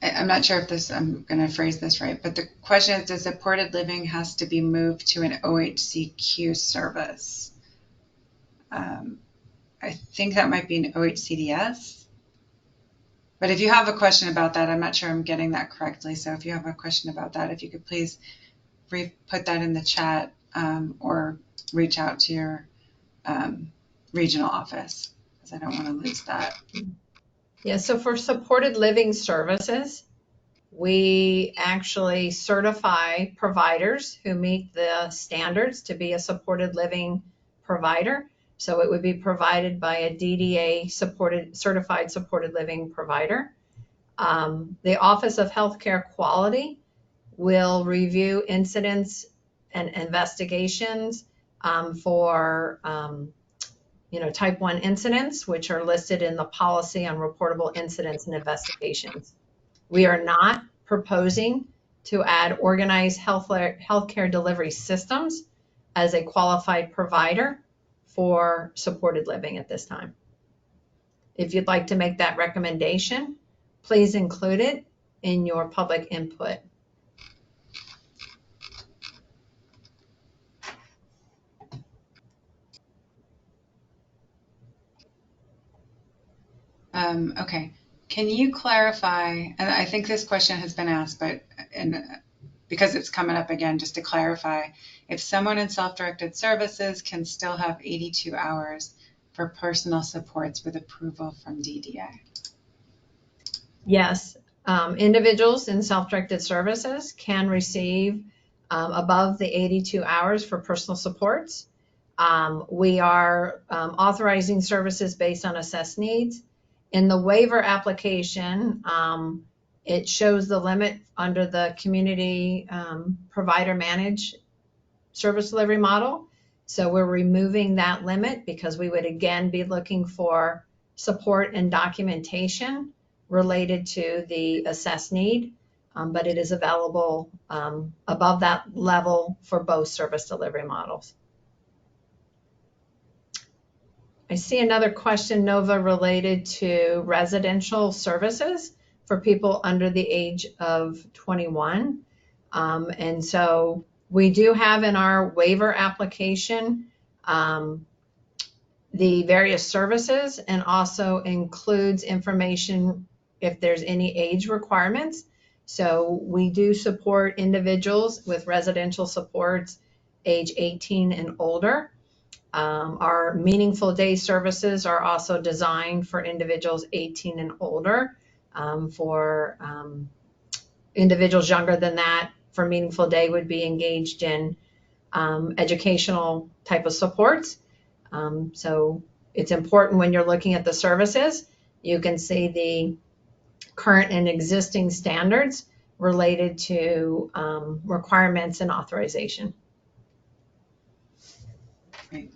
I'm not sure if this, I'm going to phrase this right, but the question is, does supported living has to be moved to an OHCQ service? I think that might be an OHCDS. But if you have a question about that, I'm not sure I'm getting that correctly. So if you have a question about that, if you could please put that in the chat or reach out to your regional office, because I don't want to lose that. Yeah, so for supported living services, we actually certify providers who meet the standards to be a supported living provider. So it would be provided by a DDA certified supported living provider. The Office of Healthcare Quality will review incidents and investigations for type 1 incidents, which are listed in the policy on reportable incidents and investigations. We are not proposing to add organized healthcare delivery systems as a qualified provider for supported living at this time. If you'd like to make that recommendation, please include it in your public input. Okay, can you clarify, and I think this question has been asked, but because it's coming up again, just to clarify, if someone in self-directed services can still have 82 hours for personal supports with approval from DDA? Yes, individuals in self-directed services can receive above the 82 hours for personal supports. We are authorizing services based on assessed needs. In the waiver application, it shows the limit under the community provider managed service delivery model. So we're removing that limit because we would again be looking for support and documentation related to the assessed need, but it is available above that level for both service delivery models. I see another question, Nova, related to residential services for people under the age of 21. And so we do have in our waiver application the various services, and also includes information if there's any age requirements. So we do support individuals with residential supports age 18 and older. Our meaningful day services are also designed for individuals 18 and older. For individuals younger than that, for meaningful day would be engaged in educational type of supports. So it's important when you're looking at the services, you can see the current and existing standards related to requirements and authorization. Great.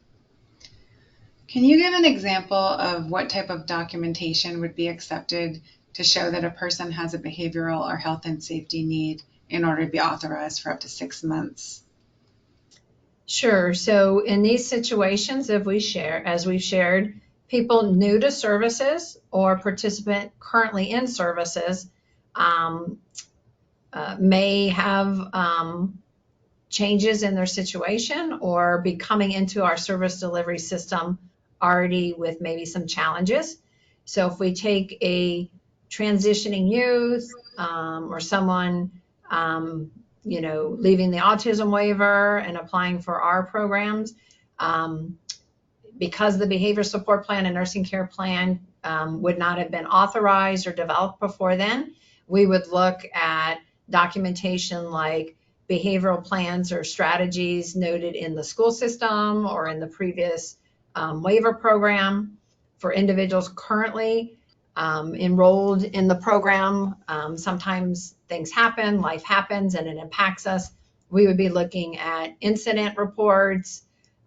Can you give an example of what type of documentation would be accepted to show that a person has a behavioral or health and safety need in order to be authorized for up to 6 months? Sure. So in these situations, as we've shared, people new to services or participant currently in services may have changes in their situation or be coming into our service delivery system already with maybe some challenges. So if we take a transitioning youth or someone leaving the autism waiver and applying for our programs, because the behavior support plan and nursing care plan would not have been authorized or developed before then, we would look at documentation like behavioral plans or strategies noted in the school system or in the previous waiver program. For individuals currently enrolled in the program, sometimes things happen, life happens, and it impacts us. We would be looking at incident reports,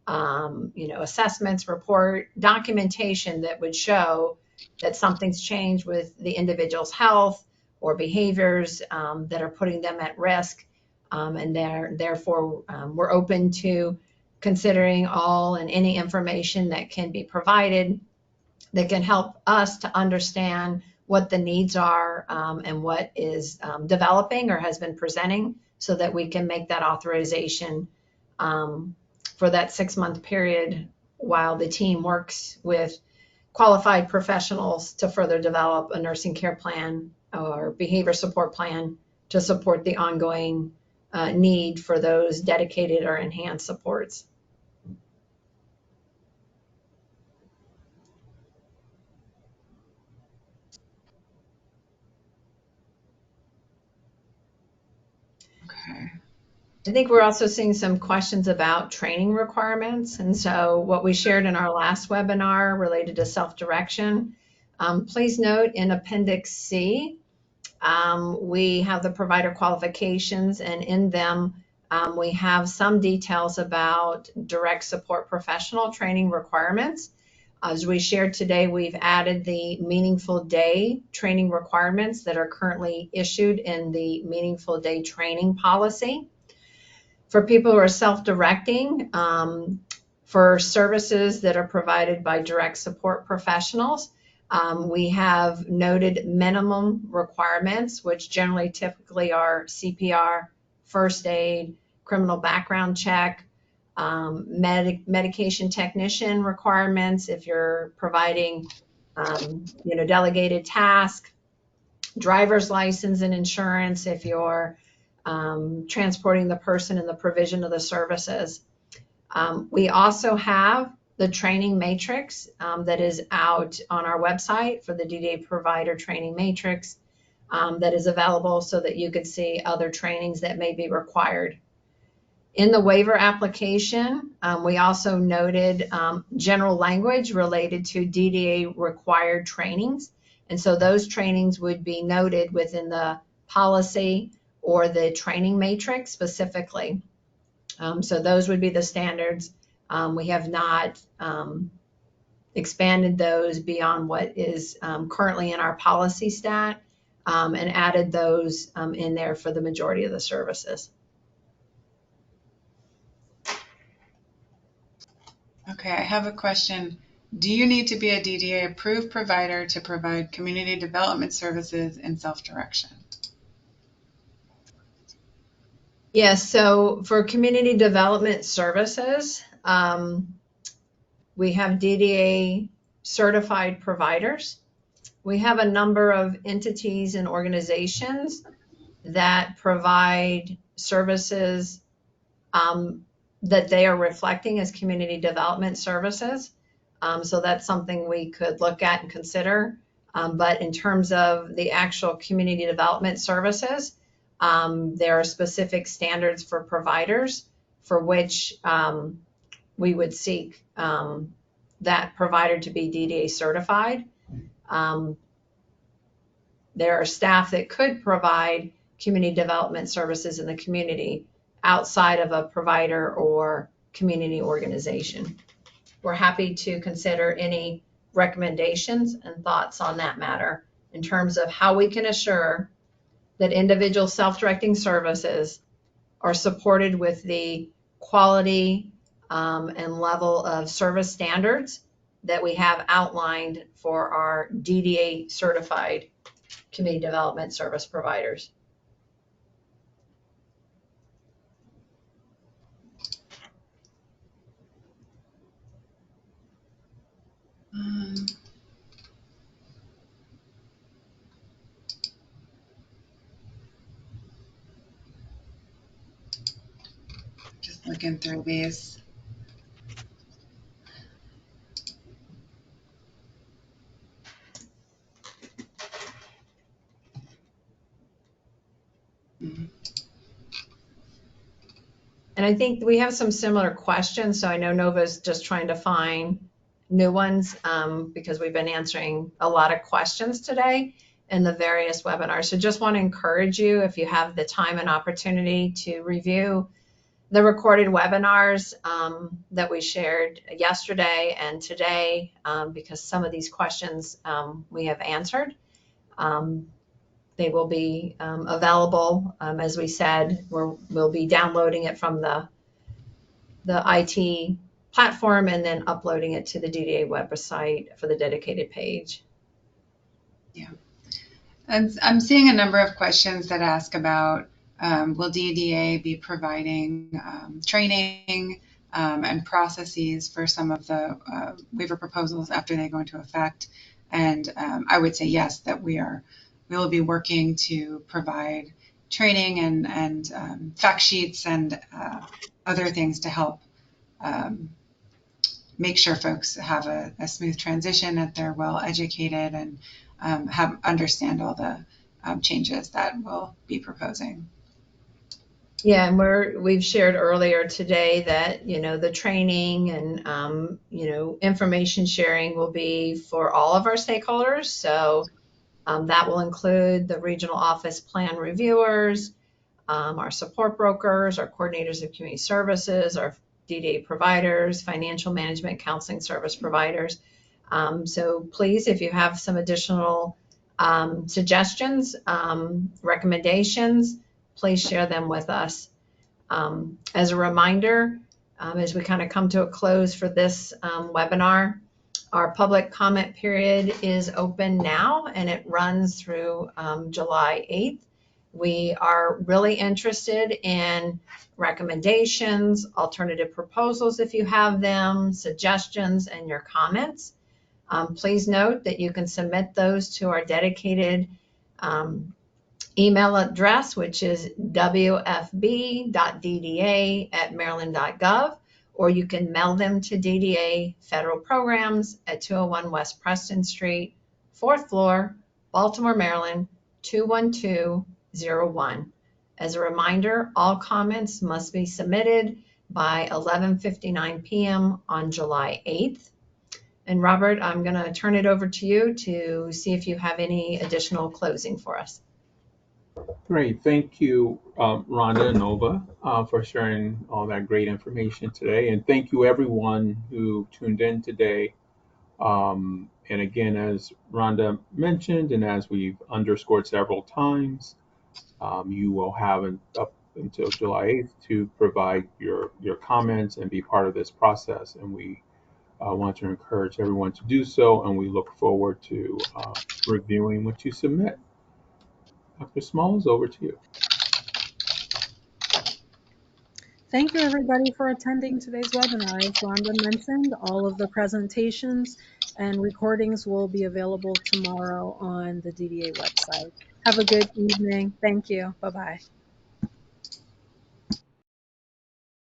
assessments, report, documentation that would show that something's changed with the individual's health or behaviors that are putting them at risk. And therefore, we're open to considering all and any information that can be provided that can help us to understand what the needs are and what is developing or has been presenting, so that we can make that authorization for that 6-month period while the team works with qualified professionals to further develop a nursing care plan or behavior support plan to support the ongoing need for those dedicated or enhanced supports. Okay. I think we're also seeing some questions about training requirements. And so what we shared in our last webinar related to self-direction, please note in Appendix C, we have the provider qualifications, and in them, we have some details about direct support professional training requirements. As we shared today, we've added the meaningful day training requirements that are currently issued in the meaningful day training policy. For people who are self-directing, for services that are provided by direct support professionals, we have noted minimum requirements, which generally typically are CPR, first aid, criminal background check, medication technician requirements if you're providing delegated task, driver's license and insurance if you're transporting the person in the provision of the services. We also have the training matrix that is out on our website for the DDA provider training matrix that is available so that you could see other trainings that may be required. In the waiver application, we also noted general language related to DDA required trainings. And so those trainings would be noted within the policy or the training matrix specifically. So those would be the standards. We have not expanded those beyond what is currently in our policy stat and added those in there for the majority of the services. Okay, I have a question. Do you need to be a DDA approved provider to provide community development services in self-direction? Yes, so for community development services, we have DDA certified providers. We have a number of entities and organizations that provide services that they are reflecting as community development services. So that's something we could look at and consider. But in terms of the actual community development services, there are specific standards for providers for which we would seek that provider to be DDA certified. There are staff that could provide community development services in the community outside of a provider or community organization. We're happy to consider any recommendations and thoughts on that matter in terms of how we can assure that individual self-directing services are supported with the quality and level of service standards that we have outlined for our DDA certified community development service providers. Just looking through these. And I think we have some similar questions. So I know Nova's just trying to find new ones because we've been answering a lot of questions today in the various webinars. So just want to encourage you, if you have the time and opportunity, to review the recorded webinars that we shared yesterday and today, because some of these questions we have answered. They will be available, as we said. We'll be downloading it from the IT platform and then uploading it to the DDA website for the dedicated page. Yeah. And I'm seeing a number of questions that ask about will DDA be providing training and processes for some of the waiver proposals after they go into effect? And I would say yes, that we will be working to provide training and fact sheets and other things to help make sure folks have a smooth transition, that they're well educated and understand all the changes that we'll be proposing. Yeah, and we've shared earlier today that, the training and, information sharing will be for all of our stakeholders. So that will include the regional office plan reviewers, our support brokers, our coordinators of community services, our DDA providers, financial management counseling service providers. So please, if you have some additional suggestions, recommendations, please share them with us. As a reminder, as we kind of come to a close for this webinar, our public comment period is open now and it runs through July 8th. We are really interested in recommendations, alternative proposals if you have them, suggestions, and your comments. Please note that you can submit those to our dedicated email address, which is wfb.dda@maryland.gov, or you can mail them to DDA Federal Programs at 201 West Preston Street, 4th floor, Baltimore, Maryland, 21201. As a reminder, all comments must be submitted by 11:59 p.m. on July 8th. And Robert, I'm going to turn it over to you to see if you have any additional closing for us. Great. Thank you, Rhonda and Nova, for sharing all that great information today. And thank you, everyone who tuned in today. And again, as Rhonda mentioned, and as we've underscored several times, you will have up until July 8th to provide your comments and be part of this process. And we want to encourage everyone to do so. And we look forward to reviewing what you submit. Dr. Smalls, over to you. Thank you, everybody, for attending today's webinar. As Rhonda mentioned, all of the presentations and recordings will be available tomorrow on the DDA website. Have a good evening. Thank you. Bye-bye.